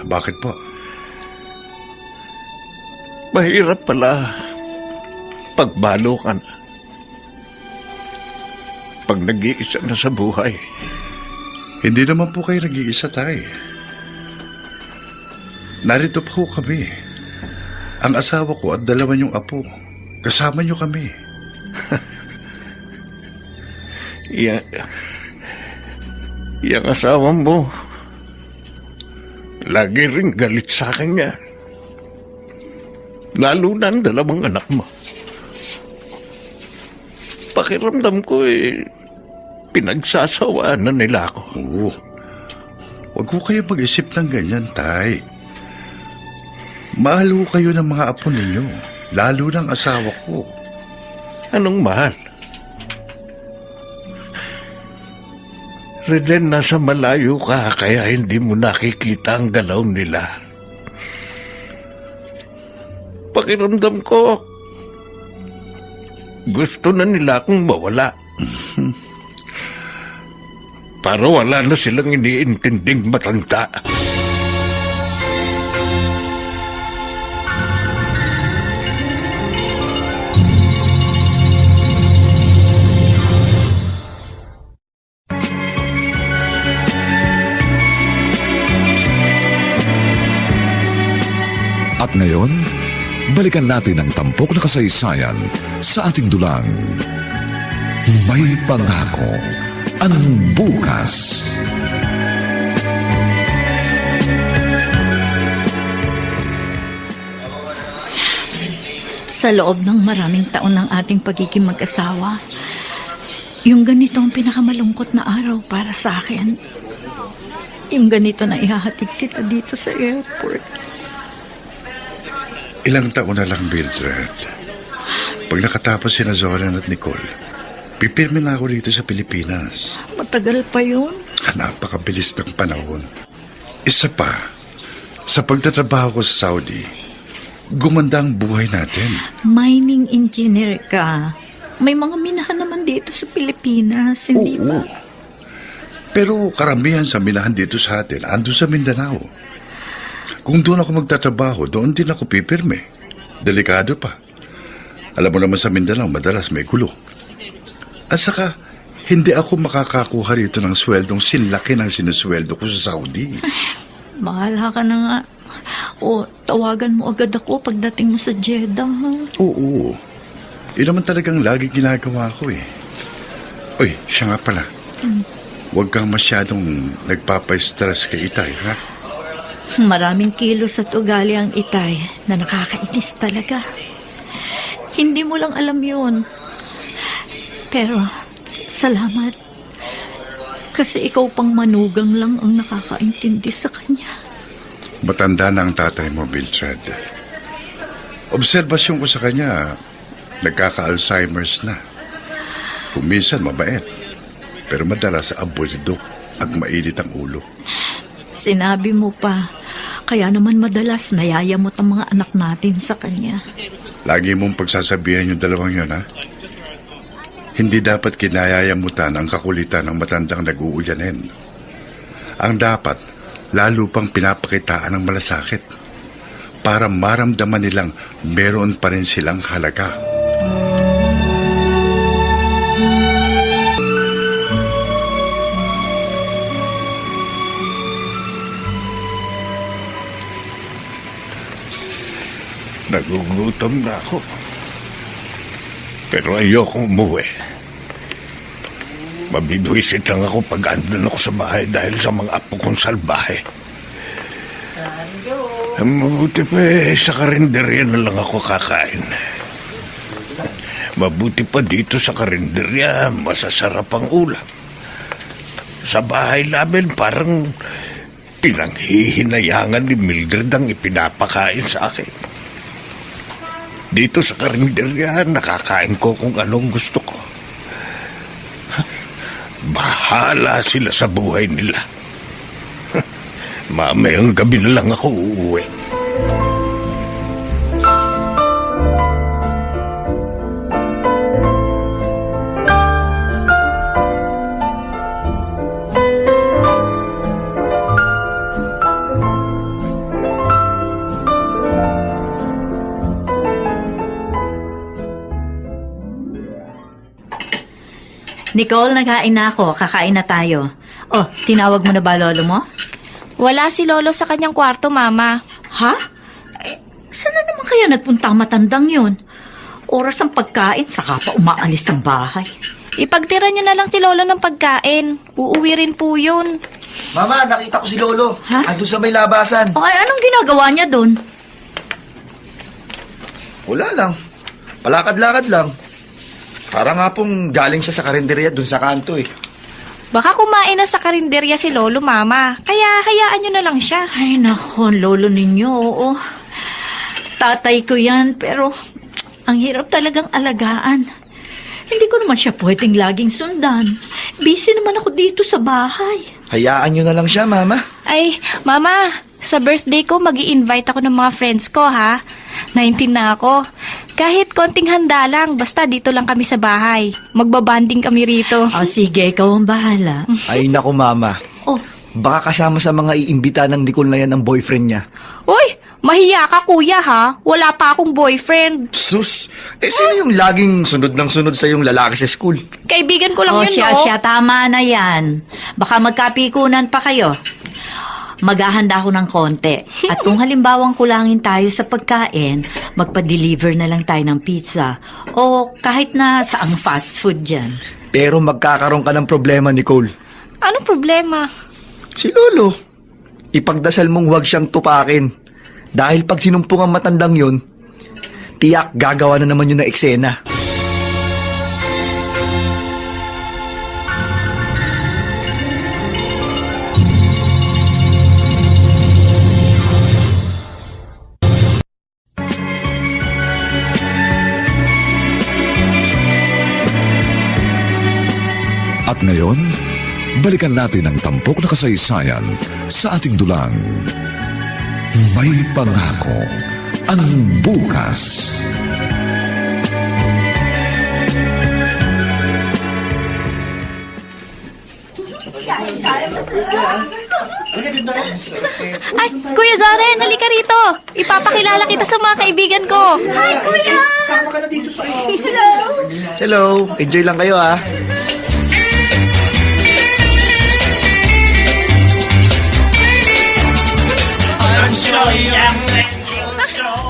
I: Bakit po?
C: Mahirap pala pagbalo ka na. Pag nag-iisa na sa buhay.
I: Hindi naman po kayo nag-iisa, Tay. Narito po kami. Ang asawa ko at 2 niyong apo. Kasama niyo kami.
C: Yang asawa mo, lagi rin galit sa akin yan. Lalo na ang 2 anak mo. Pakiramdam ko pinagsasawaan na nila ako.
I: Oo. Huwag ko kayo mag-isip ng ganyan, Tay. Mahal ko kayo ng mga apo ninyo. Lalo ng asawa ko.
C: Anong mahal? Reden, nasa malayo ka kaya hindi mo nakikita ang galaw nila. Pakiramdam ko, gusto na nila akong mawala. Para wala na silang iniintinding matanda.
B: At ngayon, balikan natin ang tampok na kasaysayan sa ating dulang. May pangako ang bukas.
F: Sa loob ng maraming taon ng ating pagiging mag-asawa, yung ganito ang pinakamalungkot na araw para sa akin. Yung ganito na ihahatid kita dito sa airport.
I: Ilang taon na lang, Mildred. Pag nakatapos si Zoran at Nicole, pipirme na ako dito sa Pilipinas.
F: Matagal pa yun.
I: Napakabilis ng panahon. Isa pa, sa pagtatrabaho ko sa Saudi, gumanda ang buhay natin.
F: Mining engineer ka. May mga minahan naman dito sa Pilipinas, hindi ba?
I: Pero karamihan sa minahan dito sa atin, ando sa Mindanao. Kung doon ako magtatrabaho, doon din ako pipirme. Delikado pa. Alam mo naman sa Mindanao, madalas may gulo. At saka, hindi ako makakakuha rito ng sweldong sinlaki ng sinusweldo ko sa Saudi.
F: Bahala ka na nga. O, tawagan mo agad ako pagdating mo sa Jeddah, ha?
I: Oo. Yun naman talagang lagi ginagawa ko eh. Uy, siya nga pala. Huwag kang masyadong nagpapa-stress kay Itay, ha?
F: Maraming kilos at ugali ang Itay na nakakainis talaga. Hindi mo lang alam yun. Pero, salamat. Kasi ikaw pang manugang lang ang nakakaintindi sa kanya.
I: Matanda na ang tatay mo, Mildred. Obserbasyon ko sa kanya, nagkaka-Alzheimer's na. Kung minsan mabait, pero madalas abulido at mainit ang ulo.
F: Sinabi mo pa, kaya naman madalas nayayamot ang mga anak natin sa kanya.
I: Lagi mong pagsasabihan yung 2 yun, ha? Hindi dapat kinayayamutan ang kakulitan ng matandang nag-uulyanin. Ang dapat, lalo pang pinapakitaan ng malasakit para maramdaman nilang meron pa rin silang halaga.
C: Nagugutom na ako. Pero ayokong umuwi. Mabibwisit lang ako pag andun ako sa bahay dahil sa mga apo kong salbahe. Mabuti pa sa karinderya na lang ako kakain. Mabuti pa dito sa karinderya, masasarap ang ulam. Sa bahay namin parang pinanghihinayangan ni Mildred ang ipinapakain sa akin. Dito sa karinderya, nakakain ko kung anong gusto ko. Bahala sila sa buhay nila. Mamayang gabi na lang ako uuwi.
F: Nicole, naghain na ako. Kakain na tayo. Oh, tinawag mo na ba lolo mo?
D: Wala si Lolo sa kanyang kwarto, Mama.
F: Ha? Saan na naman kaya nagpunta ang matandang yun? Oras ang pagkain, saka pa umaalis ang bahay.
D: Ipagtira niyo na lang si Lolo ng pagkain. Uuwi rin po yun.
E: Mama, nakita ko si Lolo.
F: Ha?
E: Andun sa may labasan.
F: O ay, anong ginagawa niya doon?
E: Wala lang. Palakad-lakad lang. Para nga pong galing siya sa karinderya dun sa kanto eh.
D: Baka kumain na sa karinderya si Lolo, Mama. Kaya hayaan niyo na lang siya.
F: Ay, nako, lolo ninyo, oo. Tatay ko yan, pero ang hirap talagang alagaan. Hindi ko naman siya pwedeng laging sundan. Busy naman ako dito sa bahay.
E: Hayaan nyo na lang siya, Mama.
D: Ay, Mama, sa birthday ko, mag-i-invite ako ng mga friends ko, ha? 19 na ako. Kahit konting handa lang, basta dito lang kami sa bahay. Magbabanding kami rito.
F: O sige, ikaw ang bahala.
E: Ay, naku, Mama.
F: Oh,
E: Baka kasama sa mga iimbita ng Nicole na yan ang boyfriend niya.
D: Uy, mahiya ka, kuya, ha? Wala pa akong boyfriend.
E: Sus! Sino yung laging sunod ng sunod sa yung lalaki sa school?
D: Kaibigan ko lang
F: oh
D: yun,
F: siya, tama na yan. Baka magkapikunan pa kayo. Maghahanda ako ng konti. At kung halimbawang kulangin tayo sa pagkain, magpa-deliver na lang tayo ng pizza. O kahit na saang fast food dyan.
E: Pero magkakaroon ka ng problema, Nicole.
D: Anong problema?
E: Si Lolo. Ipagdasal mong huwag siyang tupakin. Dahil pag sinumpong ang matandang yun, tiyak gagawa na naman yun na eksena.
B: At ngayon, balikan natin ang tampok na kasaysayan sa ating dulang. May pangako ang bukas.
D: Ay, Kuya Zoren, halika rito. Ipapakilala kita sa mga kaibigan ko. Hi, Kuya!
E: Hello, enjoy lang kayo ah.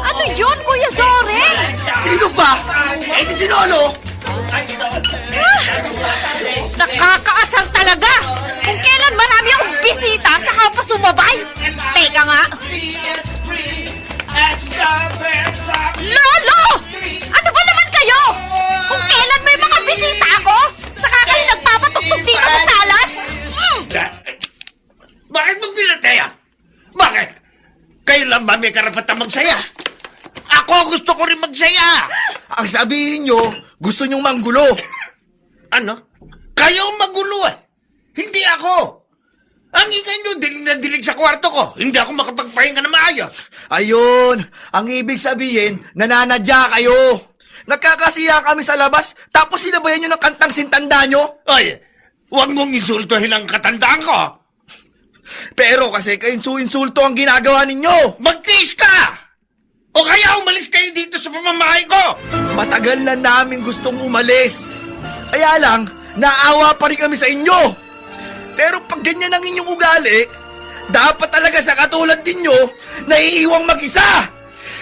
D: Ano yun, Kuya Zoren?
E: Sino pa? Eh di si Lolo.
D: Nakakaasar talaga! Kung kailan marami akong bisita, saka pa sumabay. Teka nga. Lolo! Ano ba naman kayo? Kung kailan may mga bisita ako, saka kayo nagpapatugtog dito sa salas?
C: Bakit mo pinataya? Bakit? Kayo lang ba may karapatang magsaya? Ako gusto ko rin magsaya!
E: Ang sabihin nyo, gusto nyong manggulo.
C: Ano? Kayo ang magulo eh! Hindi ako! Ang ingay nyo, dilig na dilig sa kwarto ko. Hindi ako makapagpahinga na maayos.
E: Ayun, ang ibig sabihin, nananadya kayo. Nagkakasiya kami sa labas, tapos sinabayan nyo ng kantang sintanda nyo.
C: Ay, huwag mong insultohin ang katandaan ko.
E: Pero kasi kainsulto ang ginagawa ninyo.
C: Magtiis ka! O kaya umalis kayo dito sa pamamahay ko!
E: Matagal na namin gustong umalis. Kaya lang, naawa pa rin kami sa inyo. Pero pag ganyan ang inyong ugali, dapat talaga sa katulad ninyo, naiiwang mag-isa.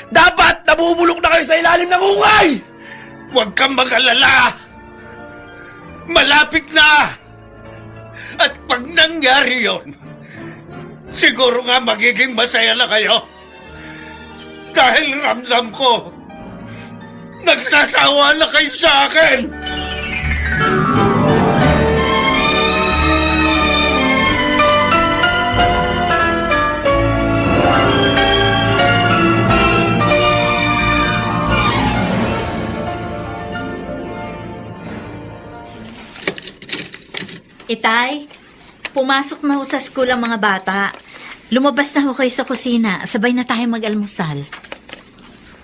E: Dapat nabubulok na kayo sa ilalim ng ungay.
C: Huwag kang mag-alala! Malapit na! At pag nangyari yon, siguro nga magiging masaya na kayo. Dahil ramdam ko, nagsasawa na kayo sa akin!
F: Itay, pumasok na ho sa school ang mga bata. Lumabas na ho kayo sa kusina. Sabay na tayo mag-almusal.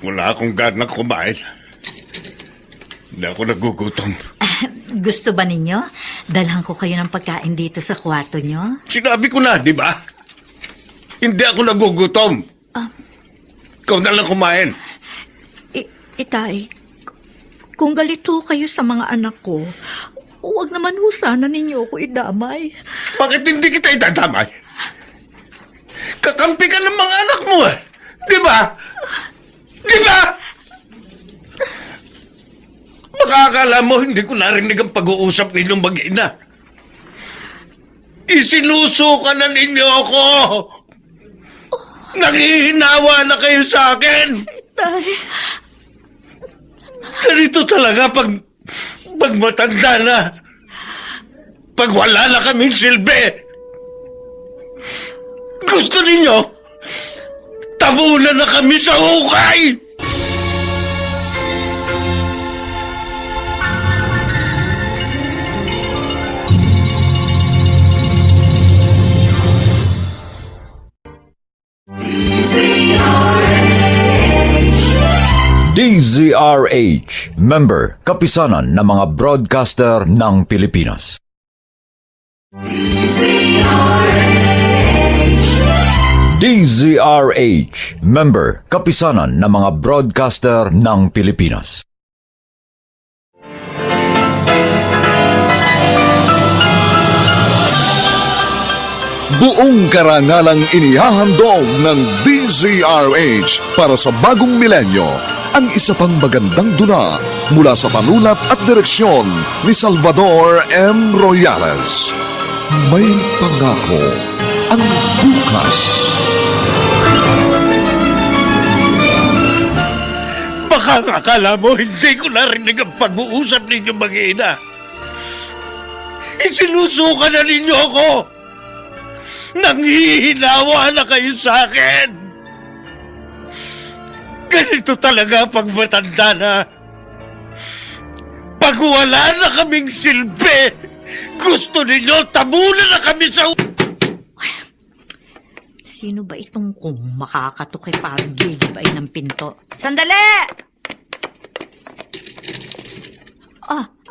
C: Wala akong ganang kumain. Hindi ako nagugutom.
F: Gusto ba ninyo? Dalhan ko kayo ng pagkain dito sa kwarto nyo?
C: Sinabi ko na, di ba? Hindi ako nagugutom. Ikaw na lang kumain.
F: Itay, kung galito kayo sa mga anak ko, Huwag naman ho sana ninyo ako idamay.
C: Bakit hindi kita itadamay? Kakampi ka ng mga anak mo eh. Di ba? Di ba? Baka akala mo hindi ko narinig ang pag-uusap ninyong mag-ina. Isinusuka na ninyo ako. Nanghihinawa na kayo sa akin.
F: Tay,
C: Ganito talaga pag matanda na. Pag wala na kaming silbi. Gusto ninyo, tabunan na kami sa hukay.
A: DZRH, member, kapisanan ng mga broadcaster ng Pilipinas. DZRH, member, kapisanan ng mga broadcaster ng Pilipinas.
B: Buong karangalang inihahandog ng DZRH para sa bagong milenyo ang isa pang magandang dula mula sa panulat at direksyon ni Salvador M. Royales. May pangako ang bukas.
C: Baka akala mo hindi ko narinig ang pag-uusap ninyo mag-ina. Isinusuka na ninyo ako. Nanghihinawa na kayo sa akin. Ganito talaga pag matanda na. Pag wala na kaming silbi, gusto ninyo tabunan na kami sa...
F: sino ba itong kung makakatok parang gigibay ng pinto? Sandali!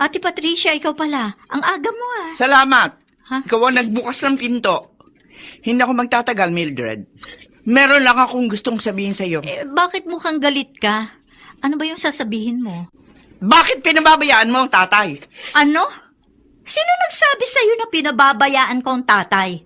F: Ate Patricia, ikaw pala. Ang aga mo ah.
G: Salamat.
F: Ha?
G: Ikaw ang nagbukas ng pinto. Hindi ako magtatagal, Mildred. Meron lang akong gustong sabihin sa'yo.
F: Bakit mukhang galit ka? Ano ba yung sasabihin mo?
G: Bakit pinababayaan mo ang tatay?
F: Ano? Sino nagsabi sa'yo na pinababayaan ko ang tatay?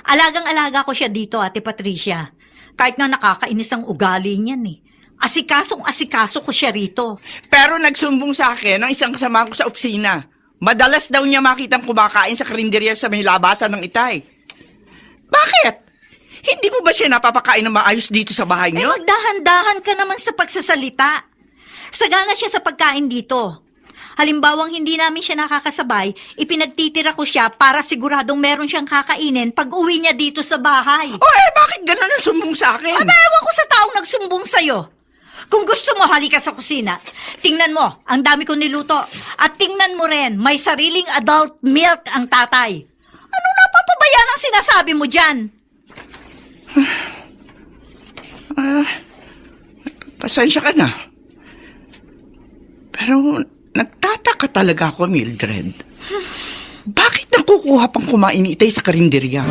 F: Alagang-alaga ko siya dito, Ate Patricia. Kahit nga nakakainis ang ugali niyan eh. Asikasong-asikaso ko siya rito.
G: Pero nagsumbong sa akin ng isang kasama ko sa opisina. Madalas daw niya makitang kumakain sa karinderya sa may labasan ng Itay. Bakit? Hindi mo ba siya napapakain ng maayos dito sa bahay niyo?
F: Magdahan-dahan ka naman sa pagsasalita. Sagana siya sa pagkain dito. Halimbawang hindi namin siya nakakasabay, ipinagtitira ko siya para siguradong meron siyang kakainin pag uwi niya dito sa bahay.
G: Bakit ganun ang sumbong sa akin?
F: Ewan ko sa taong nagsumbong sa'yo. Kung gusto mo, halika sa kusina. Tingnan mo, ang dami kong niluto. At tingnan mo rin, may sariling adult milk ang tatay. Ano napapabayaan ang sinasabi mo dyan?
G: Pasensya ka na. Pero nagtataka talaga ako, Mildred. Bakit nakukuha pang kumain ni Itay sa karinderya?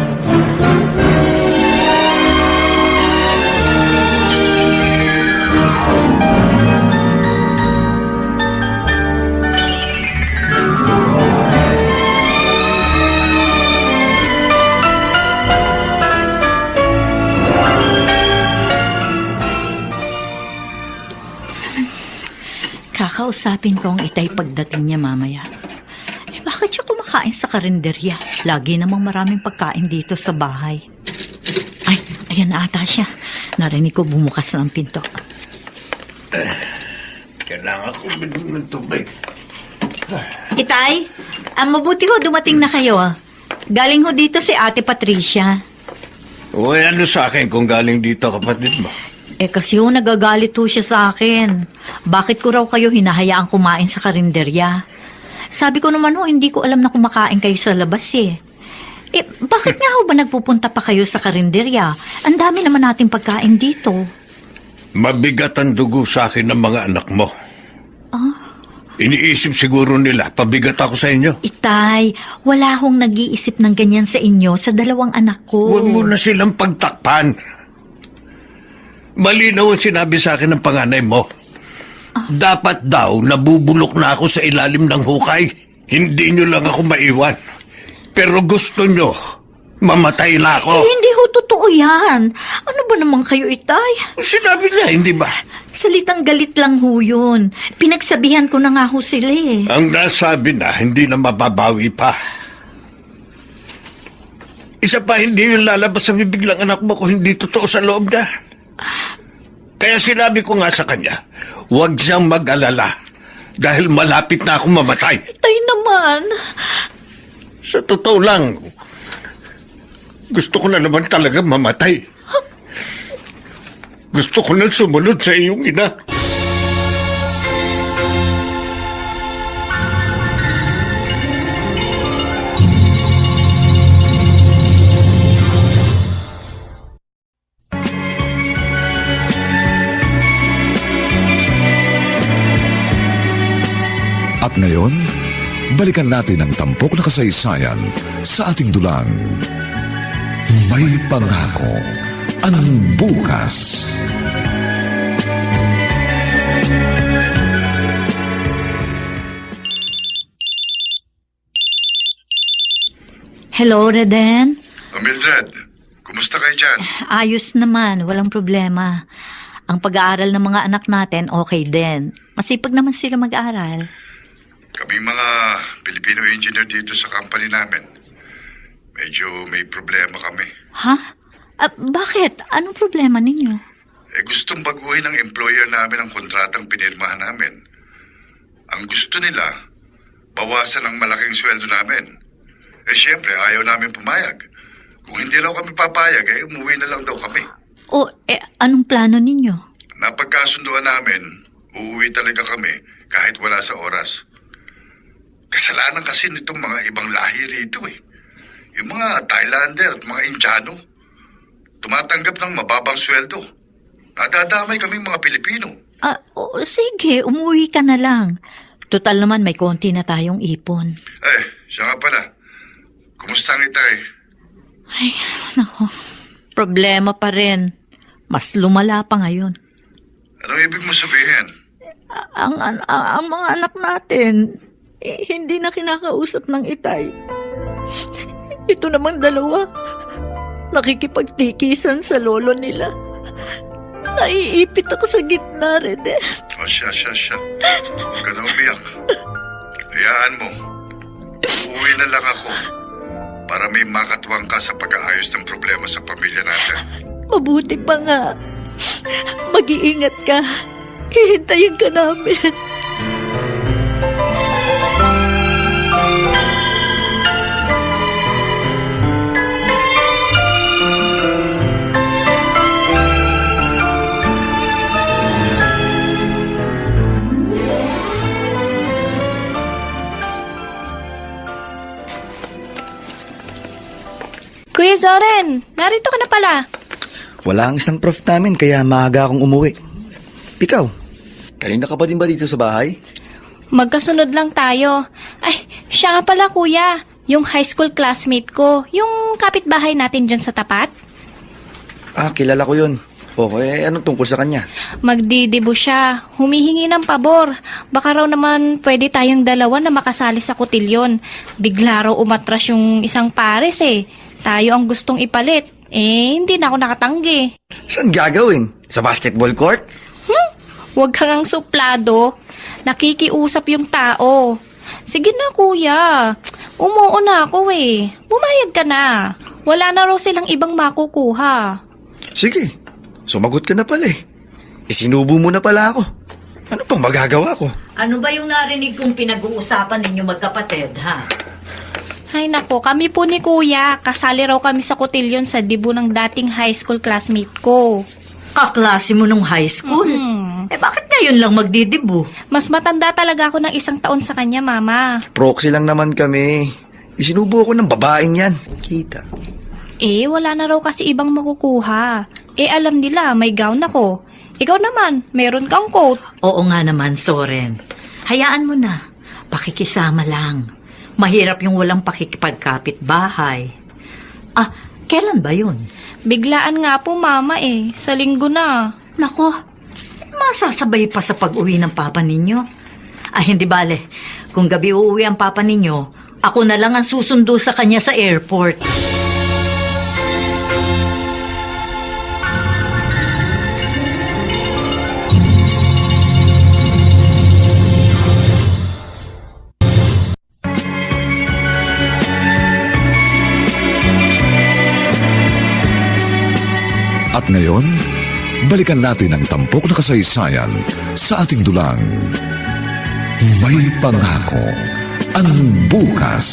F: Kakausapin ko ang Itay pagdating niya mamaya. Bakit siya kumakain sa karinderya? Lagi namang maraming pagkain dito sa bahay. Ay, ayan na ata siya. Narinig ko bumukas na ang pinto.
C: Kailangan ko ng tubig.
F: Itay, mabuti ho dumating na kayo. Galing ho dito si Ate Patricia.
C: Uy, ano sa akin kung galing dito kapatid mo?
F: Kasi ho nagagalit ho siya sa akin. Bakit ko raw kayo hinahayaang kumain sa karinderya? Sabi ko naman ho, hindi ko alam na kumakain kayo sa labas eh. Bakit nga ho ba nagpupunta pa kayo sa karinderya? Ang dami naman nating pagkain dito.
C: Mabigat ang dugo sa akin ng mga anak mo. Iniisip siguro nila, pabigat ako sa inyo.
F: Itay, wala hong nag-iisip ng ganyan sa inyo sa dalawang anak ko.
C: Huwag mo na silang pagtakpan. Malinaw ang sinabi sa akin ng panganay mo. Dapat daw nabubulok na ako sa ilalim ng hukay. Hindi nyo lang ako maiwan. Pero gusto nyo, mamatay na ako.
F: Hindi ho totoo yan. Ano ba naman kayo, Itay?
C: Sinabi niya, hindi ba?
F: Salitang galit lang ho yun. Pinagsabihan ko na nga ho sila eh.
C: Ang nasabi na, hindi na mababawi pa. Isa pa, hindi yung lalabas sa bibig ng anak mo kung hindi totoo sa loob na. Kaya sinabi ko nga sa kanya, huwag siyang mag-alala. Dahil malapit na akong mamatay.
F: Itay naman.
C: Sa totoo lang, gusto ko na naman talaga mamatay. Gusto ko na sumunod sa iyong ina.
B: At ngayon, balikan natin ang tampok na kasaysayan sa ating dulang. May pangako ang bukas.
F: Hello, Reden.
I: Mildred, kumusta kayo dyan?
F: Ayos naman, walang problema. Ang pag-aaral ng mga anak natin, okay din. Masipag naman sila mag-aaral.
I: Kaming mga Filipino engineer dito sa company namin, medyo may problema kami.
F: Ha? Bakit? Anong problema ninyo?
I: Gustong baguhin ng employer namin ang kontratang pinirmahan namin. Ang gusto nila, bawasan ang malaking sweldo namin. Siyempre, ayaw namin pumayag. Kung hindi raw kami papayag, umuwi na lang daw kami.
F: Anong plano ninyo?
I: Napagkasunduan namin, uuwi talaga kami kahit wala sa oras. Kasalanan kasi nitong mga ibang lahi rito eh. Yung mga Thailander at mga Indiano, tumatanggap ng mababang sweldo. Nadadamay kaming mga Pilipino.
F: Sige, umuwi ka na lang. Total naman may konti na tayong ipon.
I: Siya nga pala. Kumusta ang itay?
F: Ay, nako. Problema pa rin. Mas lumala pa ngayon.
I: Anong ibig mo sabihin?
F: Ang mga anak natin, hindi na kinakausap ng Itay. Ito namang dalawa, nakikipagtikisan sa lolo nila. Naiipit ako sa gitna rin eh.
I: Siya. Huwag ka na umiyak. Hayaan mo. Uuwi na lang ako para may makatuwang ka sa pag-aayos ng problema sa pamilya natin.
F: Mabuti pa nga. Mag-iingat ka. Hihintayin ka namin.
D: Kuya Zoren, narito ka na pala.
E: Wala ang isang prof namin kaya maaga akong umuwi. Ikaw, kanina ka pa din ba dito sa bahay?
D: Magkasunod lang tayo. Ay, siya nga pala kuya. Yung high school classmate ko. Yung kapitbahay natin dyan sa tapat.
E: Kilala ko yun. Okay, anong tungkol sa kanya?
D: Magdidibo siya. Humihingi ng pabor. Baka raw naman pwede tayong dalawa na makasali sa kotilyon. Bigla raw umatras yung isang pares eh. Tayo ang gustong ipalit. Hindi na ako nakatanggi.
E: Saan gagawin? Sa basketball court?
D: Huwag kang ang suplado. Nakikiusap yung tao. Sige na kuya. Umuo na ako eh. Bumayag ka na. Wala na raw silang ibang makukuha.
E: Sige, sumagot ka na pala eh. Isinubo mo na pala ako. Ano pang magagawa ko?
F: Ano ba yung narinig kong pinag-uusapan ninyo magkapatid, ha?
D: Ay nako, kami po ni kuya. Kasali raw kami sa kotilyon sa dibu ng dating high school classmate ko.
F: Kaklase mo nung high school? Bakit ngayon lang magdidibo?
D: Mas matanda talaga ako ng 1 taon sa kanya, mama.
E: Proxy lang naman kami. Isinubo ako ng babaeng yan. Kita.
D: Wala na raw kasi ibang makukuha. Alam nila, may gown ako. Ikaw naman, meron kang coat.
F: Oo nga naman, Soren. Hayaan mo na. Pakikisama lang. Mahirap yung walang pakikipagkapit bahay. Kailan ba yun?
D: Biglaan nga po, mama sa linggo na.
F: Nako, masasabay pa sa pag-uwi ng papa ninyo. Hindi bale. Kung gabi uuwi ang papa ninyo, ako na lang ang susundo sa kanya sa airport.
B: At ngayon, balikan natin ang tampok na kasaysayan sa ating dulang. May pangako ang bukas.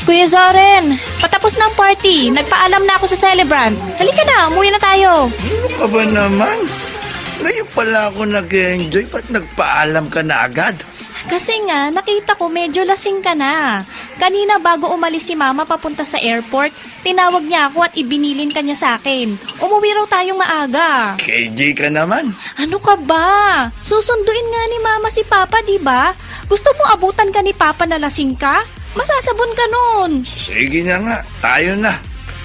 D: Kuya Zoren, patapos na ang party. Nagpaalam na ako sa celebrant. Halika na, umuwi na tayo.
C: Ano ka ba naman? Ngayon pala ako nag-enjoy. Ba't nagpaalam ka na agad?
D: Kasi nga, nakita ko medyo lasing ka na. Kanina bago umalis si Mama papunta sa airport, tinawag niya ako at ibinilin ka niya sa akin. Umuwi raw tayong maaga.
C: KJ ka naman.
D: Ano ka ba? Susunduin nga ni Mama si Papa, di ba? Gusto mo abutan ka ni Papa na lasing ka? Masasabon ka nun.
C: Sige na nga, tayo na.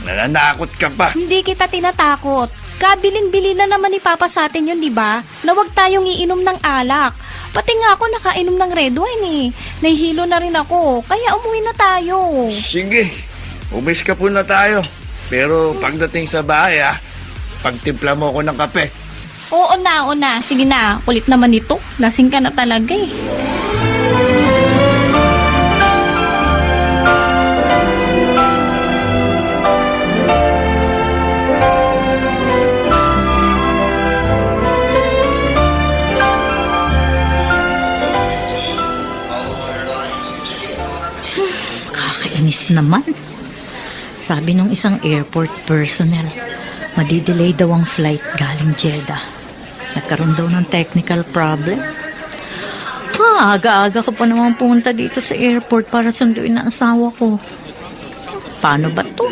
C: Nananakot ka pa.
D: Hindi kita tinatakot. Kabilin-bili na naman ni Papa sa atin yun, di ba? Na huwag tayong iinom ng alak. Pati nga ako nakainom ng red wine eh. Nahihilo na rin ako, kaya umuwi na tayo.
C: Sige, umis ka po na tayo. Pero pagdating sa bahay pagtimpla mo ako ng kape.
D: Oo na. Sige na, kulit naman ito. Lasing ka na talaga eh.
F: Kakainis naman. Sabi nung isang airport personnel, madidelay daw ang flight galing Jeddah. Nagkaroon daw ng technical problem. Aga-aga ka pa naman pumunta dito sa airport para sunduin ang asawa ko. Paano ba to?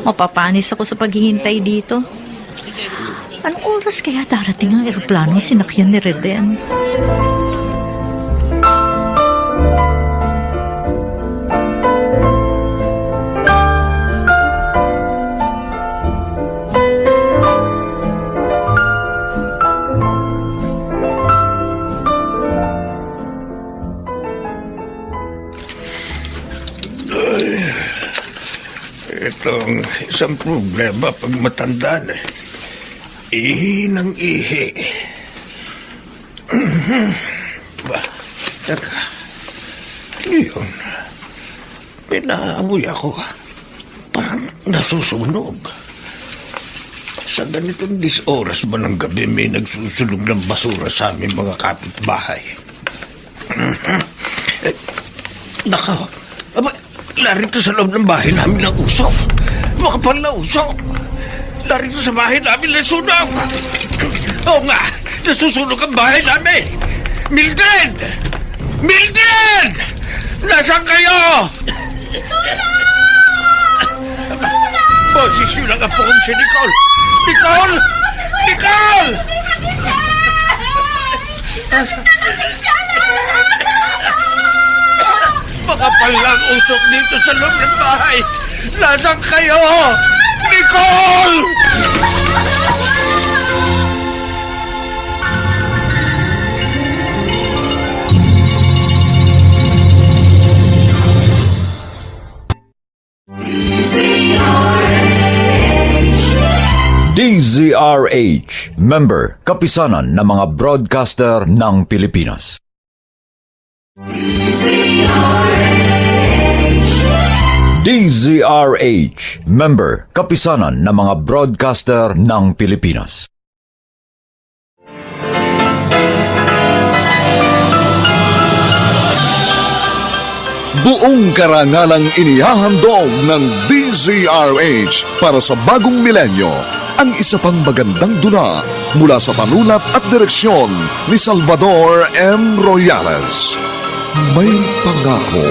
F: Mapapanis ako sa paghihintay dito. Anong oras kaya darating ang aeroplanong sinakyan ni Reden?
C: Itong isang problema pag matanda na. Ihi ng ihi. Teka. Yun. Pinaamoy ako. Parang nasusunog. Sa ganitong oras ba ng gabi may nagsusunog ng basura sa aming mga kapitbahay? Nako. Aba, larito sa loob ng bahay namin ng usok. Makapal na usok. Larito sa bahay namin ng sunog. Oo nga, nasusunog ang bahay namin. Mildred! Mildred! Nasaan kayo? Boses yun ang apo kong si Nicole. Nicole! Nicole! Makapal lang usok dito sa loob ng bahay. Nasaan kayo? Nicole!
A: DZRH, member, kapisanan ng mga broadcaster ng Pilipinas. DZRH, member, kapisanan ng mga broadcaster ng Pilipinas.
B: Buong karangalang inihahandog ng DZRH para sa bagong milenyo ang isa pang magandang dula mula sa panulat at direksyon ni Salvador M. Royales. May pangako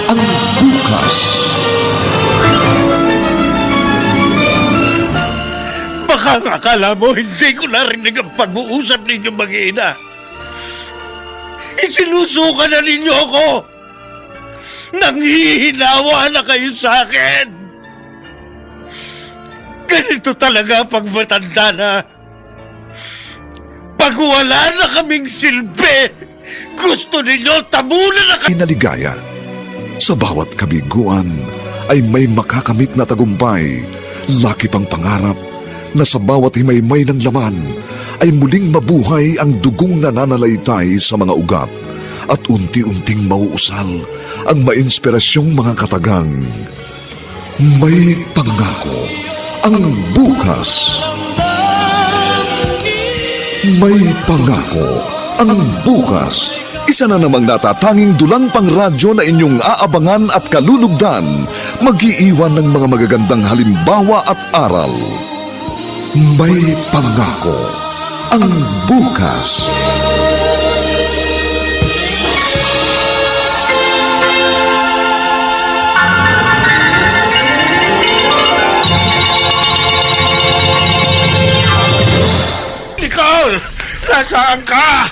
B: ang bukas.
C: Baka akala mo hindi ko narinig ang pag-uusap ninyo mag-ina. Isinusuka na ninyo ako. Nanghihinawa na kayo sa akin. Ganito talaga pag matanda na. Pag wala na kaming silbi, gusto ninyo tabunan na kami.
B: Inaligaya. Sa bawat kabiguan ay may makakamit na tagumpay. Laki pang pangarap na sa bawat himaymay ng laman ay muling mabuhay ang dugong nananalaytay sa mga ugat at unti-unting mauusal ang mainspirasyong mga katagang. May pangako ang bukas. May pangako ang bukas. Isa na namang natatanging dulang pangradyo na inyong aabangan at kalulugdan, mag-iiwan ng mga magagandang halimbawa at aral. May pangako ang bukas.
C: Nicole! Nasaan ka?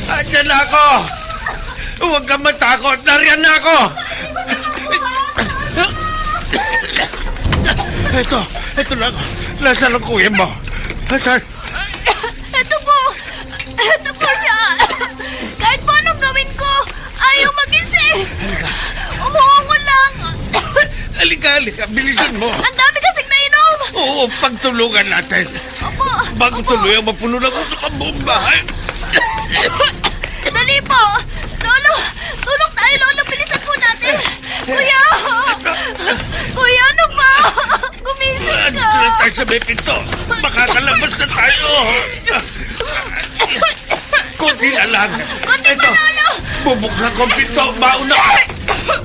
C: Andiyan na ako! Huwag kang matakot! Nariyan na ako! Ito na ako. Nasaan ang kuya mo? Nasaan?
D: Ito po siya. Kahit pa anong gawin ko, ayaw magising. Umuungon lang.
C: Halika. Bilisan mo.
D: Ang dami kasing nainom.
C: Oo, pagtulungan natin.
D: Opo.
C: Bago tuloy ang mapuno ng gusto kang buong bahay.
D: Dali po. Lolo, tulong tayo, Lolo. Bilisan po natin. Kuya, ano ba? Gumising ka.
C: Andito na tayo sa may pinto. Makakalabas na tayo. Kunti na lang.
D: Kunti pa, Lolo.
C: Bubuksan ko ang pinto. Mauna ka.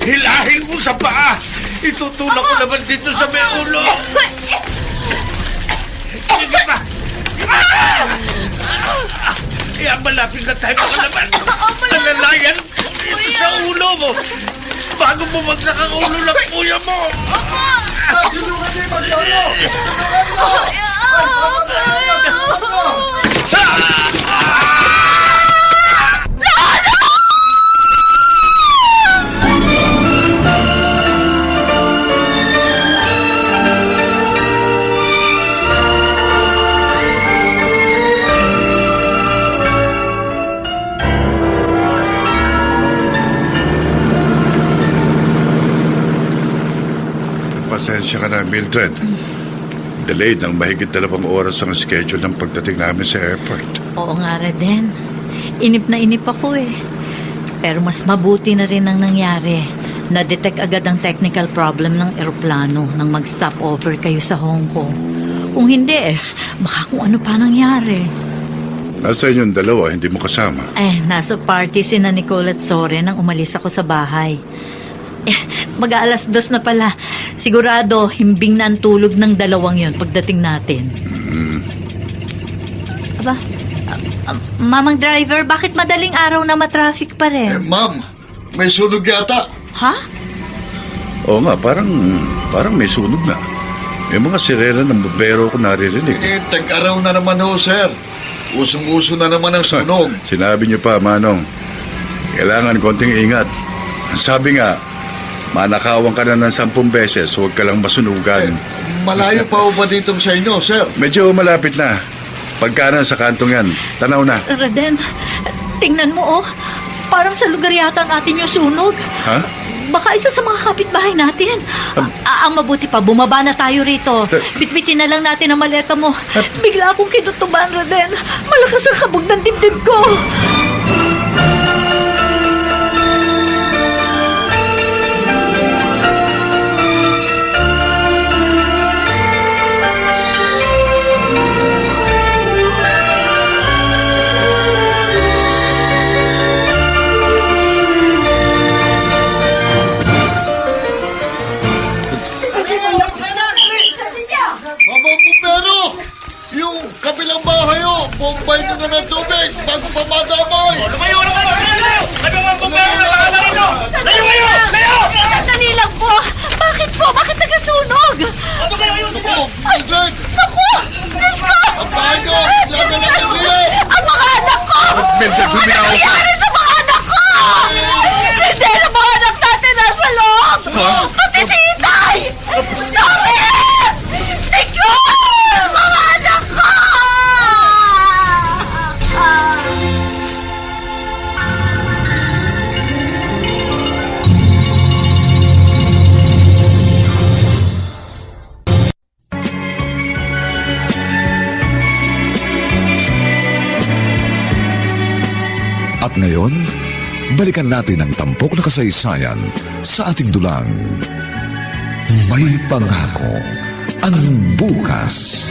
C: Hilahin mo sa paa. Itutulak ko naman dito sa may ulo. Sige pa. Kaya malapit na tayo makalabas. Alalayan dito sa ulo mo. Bago bumagsak ang ulo ng kuya mo.
I: Pasensya ka na, Mildred. Delayed ng mahigit 2 oras ang schedule ng pagdating namin sa airport.
F: Oo nga, Reden. Inip na inip ako eh. Pero mas mabuti na rin ang nangyari. Na-detect agad ang technical problem ng eroplano nang mag-stop over kayo sa Hong Kong. Kung hindi baka kung ano pa nangyari.
I: Nasa inyong dalawa, hindi mo kasama.
F: Nasa party si na Nicole at Soren nang umalis ako sa bahay. Mag-aalas 2 na pala. Sigurado, himbing na ang tulog ng dalawang yon pagdating natin. Aba, Mamang driver, bakit madaling araw na matraffic pa rin?
B: Ma'am, may sunog yata.
F: Ha?
I: Oo nga, parang may sunog na. May mga sirena ng bumbero ko naririnig.
B: Tag-araw na naman ho, sir. Usong-uso na naman ang sunog.
I: Sinabi niyo pa, Manong, kailangan konting ingat. Sabi nga, manakawan ka na ng 10 beses, huwag ka lang masunugan.
B: Malayo pa ho ba dito sa inyo, sir?
I: Medyo malapit na. Pagkanan sa kantong yan, tanaw na.
F: Reden, tingnan mo Parang sa lugar yata ang atin yung sunog.
I: Ha?
F: Baka isa sa mga kapitbahay natin. Ang mabuti pa, bumaba na tayo rito. Bitbitin na lang natin ang maleta mo. Bigla akong kinutuban, Reden. Malakas ang kabog ng dibdib ko.
B: Kabilang bahay bombay nyo na ng tubig bago pa madamay.
C: Lumayo! Ano ang bumbero na baka marino? Layo!
F: Sandali lang po. Bakit po? Bakit nagasunog?
C: Ano kayo ayun?
B: Naku, Mildred!
F: Naku! Diyos ko!
B: Ang bahay nyo! Laga na ng liyan!
F: Ang mga anak ko!
I: Mildred,
F: Ano
I: huminaw ka!
F: nangyari sa mga anak ko?
B: At ngayon, balikan natin ang tampok na kasaysayan sa ating dulang. May pangako ang bukas.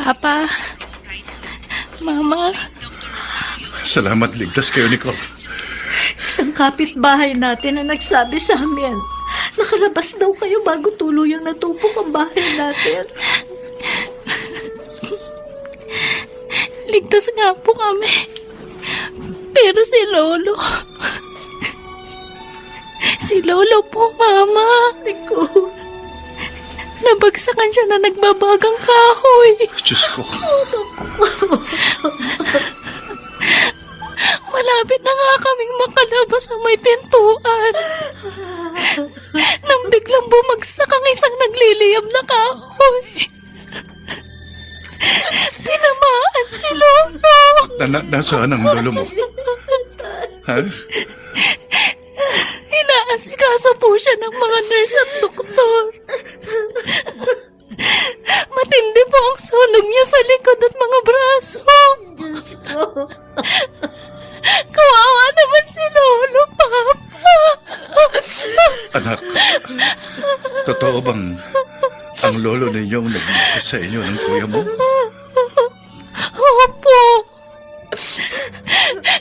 D: Papa, Mama,
I: Salamat, ligtas kayo, Nicole.
F: Isang kapitbahay natin na nagsabi sa amin, nakalabas daw kayo bago tuluyang natupok ang bahay natin.
D: ligtas nga po kami. Pero si Lolo... Si Lolo po, Mama.
F: Nicole,
D: Nabagsakan siya na nagbabagang kahoy.
I: Diyos ko.
D: Malapit na nga kaming makalabas sa may pintuan. Nang biglang bumagsak ang isang nagliliyab na kahoy. Tinamaan si Lolo.
I: Nasaan ang lolo mo? Ha?
D: Inaasikaso po siya ng mga nurse at doktor. Matindi po ang sunog niya sa likod at mga braso.
F: Diyos ko.
D: Kawawa naman si Lolo, Papa.
I: Anak, totoo bang ang lolo ninyong nagligtas sa inyo ng kuya mo?
D: Opo.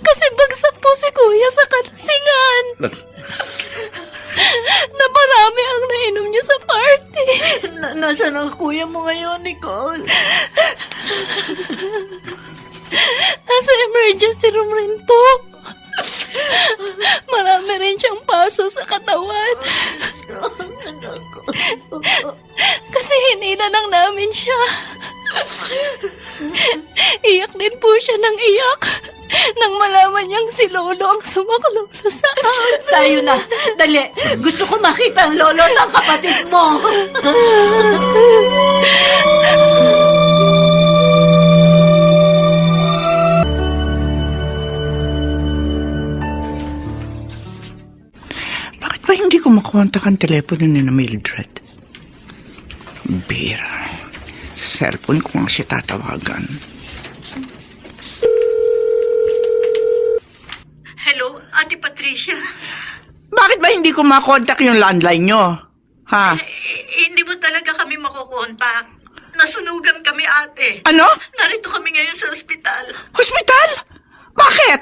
D: Kasi bagsak po si Kuya sa kalasingan. Na marami ang nainom niya sa party.
F: Nasaan ang kuya mo ngayon, Nicole?
D: Nasa emergency room rin po. Marami rin siyang paso sa katawan. Kasi hinila lang namin siya. Iyak din po siya ng iyak nang malaman niyang si Lolo ang sumaklolo sa amin.
F: Tayo na. Dali. Gusto ko makita ang lolo ng kapatid mo.
G: Bakit ba hindi ko makontak ang telepono ni na Mildred? Bira. Sa cellphone ko nga siya tatawagan.
F: Hello, Ate Patricia.
G: Bakit ba hindi ko makontak yung landline nyo? Ha?
F: Hindi mo talaga kami makukontak. Nasunugan kami, ate.
G: Ano?
F: Narito kami ngayon sa ospital.
G: Hospital? Bakit?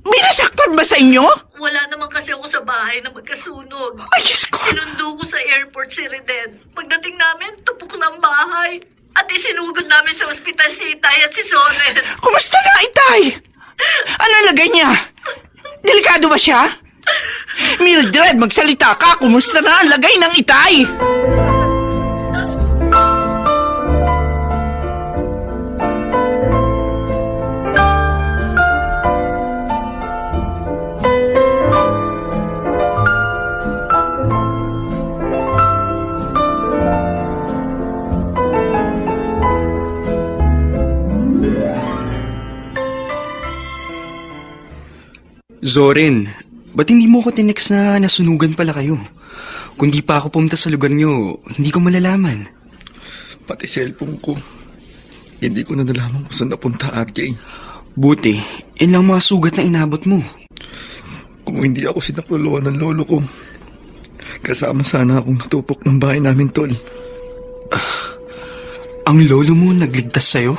G: May nasaktan ba sa inyo?
F: Wala naman kasi ako sa bahay na magkasunog.
G: Ay, Diyos ko.
F: Sinundo ko sa airport si Reden. Pagdating namin, tupok ng bahay. At isinugod namin sa ospital si Itay at si Soren.
G: Kumusta na, Itay? Ano lagay niya? Delikado ba siya? Mildred, magsalita ka. Kumusta na ang lagay ng Itay?
H: Zorin, ba't hindi mo ko tinext na nasunugan pala kayo? Kung di pa ako pumunta sa lugar nyo, hindi ko malalaman.
J: Pati cellphone ko. Hindi ko na nalaman kung saan napunta, RJ.
H: Buti, yun lang mga sugat na inabot mo.
J: Kung hindi ako sinakluluan ng lolo ko, kasama sana akong natupok ng bahay namin, tol.
H: Ang lolo mo nagligtas sa'yo?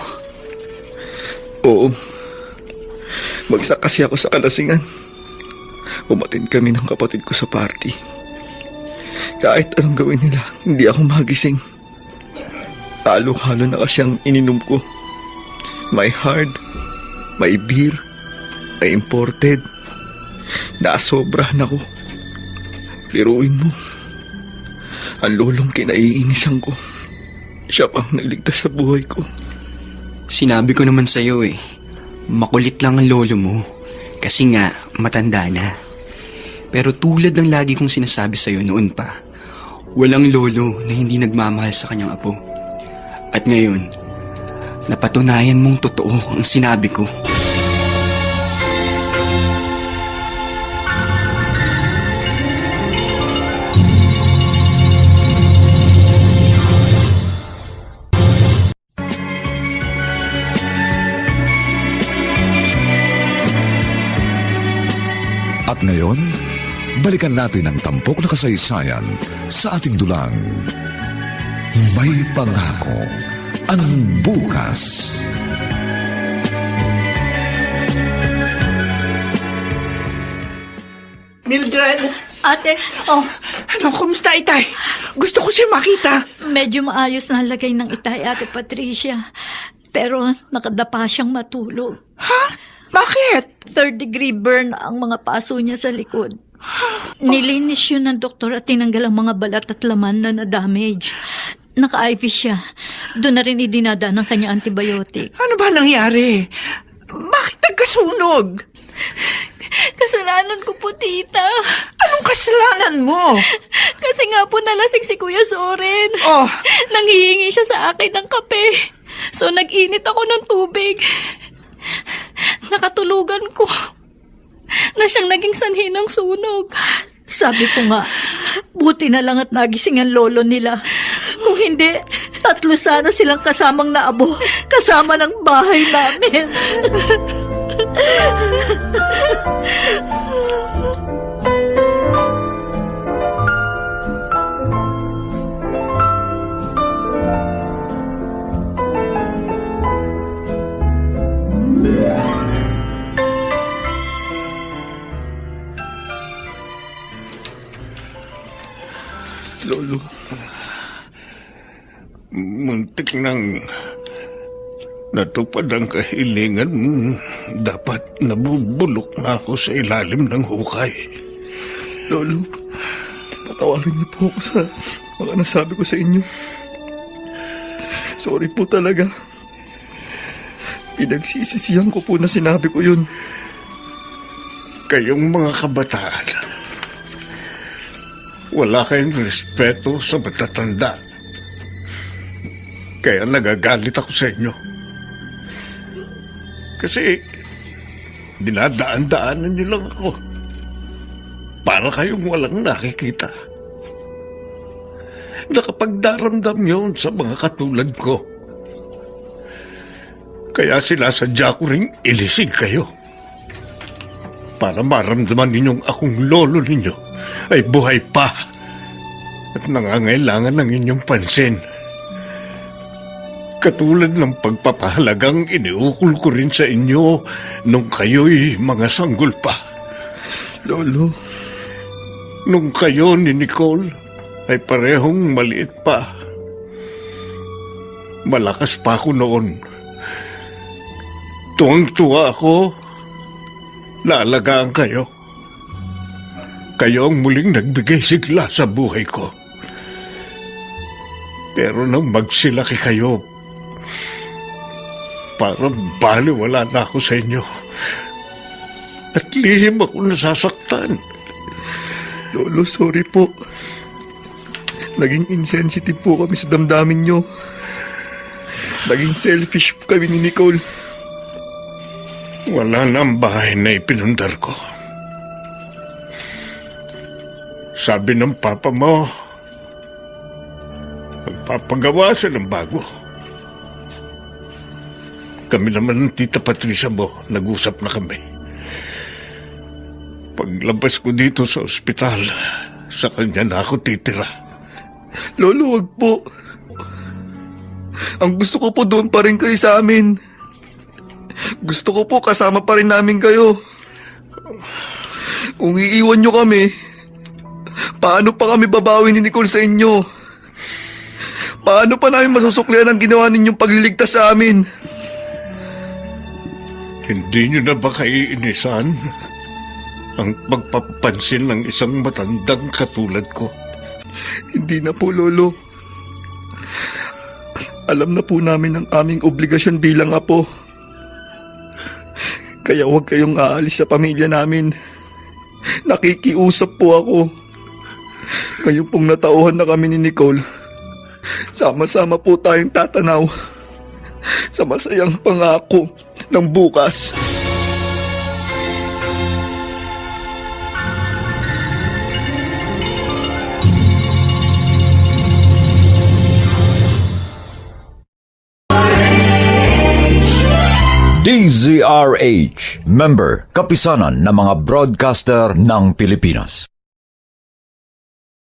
J: Oo. Bagsak kasi ako sa kalasingan. Umatid kami ng kapatid ko sa party. Kahit anong gawin nila, hindi ako magising. Halo-halo na kasi ang ininom ko. May hard, may beer, may imported. Nasobrahan ako. Liruin mo. Ang lolong kinaiinisan ko. Siya pang nagligtas sa buhay ko.
H: Sinabi ko naman sa'yo makulit lang ang lolo mo. Kasi nga, matanda na. Pero tulad ng lagi kong sinasabi sa'yo noon pa, walang lolo na hindi nagmamahal sa kanyang apo. At ngayon, napatunayan mong totoo ang sinabi ko.
B: At ngayon, balikan natin ang tampok na kasaysayan sa ating dulang. May pangako ang bukas.
G: Mildred!
F: Ate,
G: Ano, kumusta, Itay? Gusto ko siya makita.
F: medyo maayos na ang lagay ng Itay, Ate Patricia. Pero nakadapa siyang matulog.
G: Ha? Bakit?
F: 3rd-degree burn ang mga paso niya sa likod. Nilinis yun ng doktor at tinanggal ang mga balat at laman na na-damage. Naka-IV siya. Doon na rin idinadaan ng kanya antibiotic.
G: Ano ba nangyari? Bakit nagkasunog?
D: Kasalanan ko po, tita.
G: Anong kasalanan mo?
D: Kasi nga po nalasing si Kuya Soren.
G: Oh,
D: Nanghihingi siya sa akin ng kape. So nag-init ako ng tubig. Nakatulugan ko na siyang naging sanhi ng sunog.
F: Sabi ko nga, buti na lang at nagising ang lolo nila. Kung hindi, 3 sana silang kasamang naabo. Kasama ng bahay namin.
J: Lolo,
C: Muntik nang natupad ang kahilingan mo. Dapat nabubulok na ako sa ilalim ng hukay.
J: Lolo, patawarin niyo po ako sa mga nasabi ko sa inyo. Sorry po talaga. Pinagsisisihan ko po na sinabi ko yun.
C: Kayong mga kabataan, wala kayong respeto sa matatanda. Kaya nagagalit ako sa inyo. Kasi dinadaan-daanan niyo lang ako. Para kayong walang nakikita. Nakapagdaramdam yun sa mga katulad ko. Kaya sinasadya ko ring ilising kayo. Para maramdaman ninyong akong lolo ninyo ay buhay pa at nangangailangan ng inyong pansin. Katulad ng pagpapahalagang iniukol ko rin sa inyo nung kayo'y mga sanggol pa.
J: Lolo,
C: Nung kayo ni Nicole ay parehong maliit pa. Malakas pa ako noon. Tuwang-tuwa ako. Naalagaan kayo. Kayo ang muling nagbigay sigla sa buhay ko. Pero nang magsilaki kayo, parang baliwala na ako sa inyo. At lihim ako nasasaktan.
J: Lolo, sorry po. Naging insensitive po kami sa damdamin nyo. Naging selfish po kami ni Nicole.
C: Wala na ang bahay na ipinundar ko. Sabi ng papa mo, magpapagawa siya ng bago. Kami naman ng tita Patricia mo, nag-usap na kami. Paglabas ko dito sa ospital, sa kanya na ako titira.
J: Lolo, wag po. Ang gusto ko po doon pa rin kayo sa amin. Gusto ko po kasama pa rin namin kayo. Kung iiwan nyo kami, paano pa kami babawi ni Nicole sa inyo? Paano pa namin masusuklian ang ginawa ninyong pagliligtas sa amin?
C: Hindi nyo na ba kaiinisan ang pagpapansin ng isang matandang katulad ko?
J: Hindi na po, Lolo. Alam na po namin ang aming obligasyon bilang apo. Kaya huwag kayong aalis sa pamilya namin. Nakikiusap po ako. Ngayon pong natauhan na kami ni Nicole, sama-sama po tayong tatanaw sa masayang pangako ng bukas.
A: DZRH, member, kapisanan ng mga broadcaster ng Pilipinas.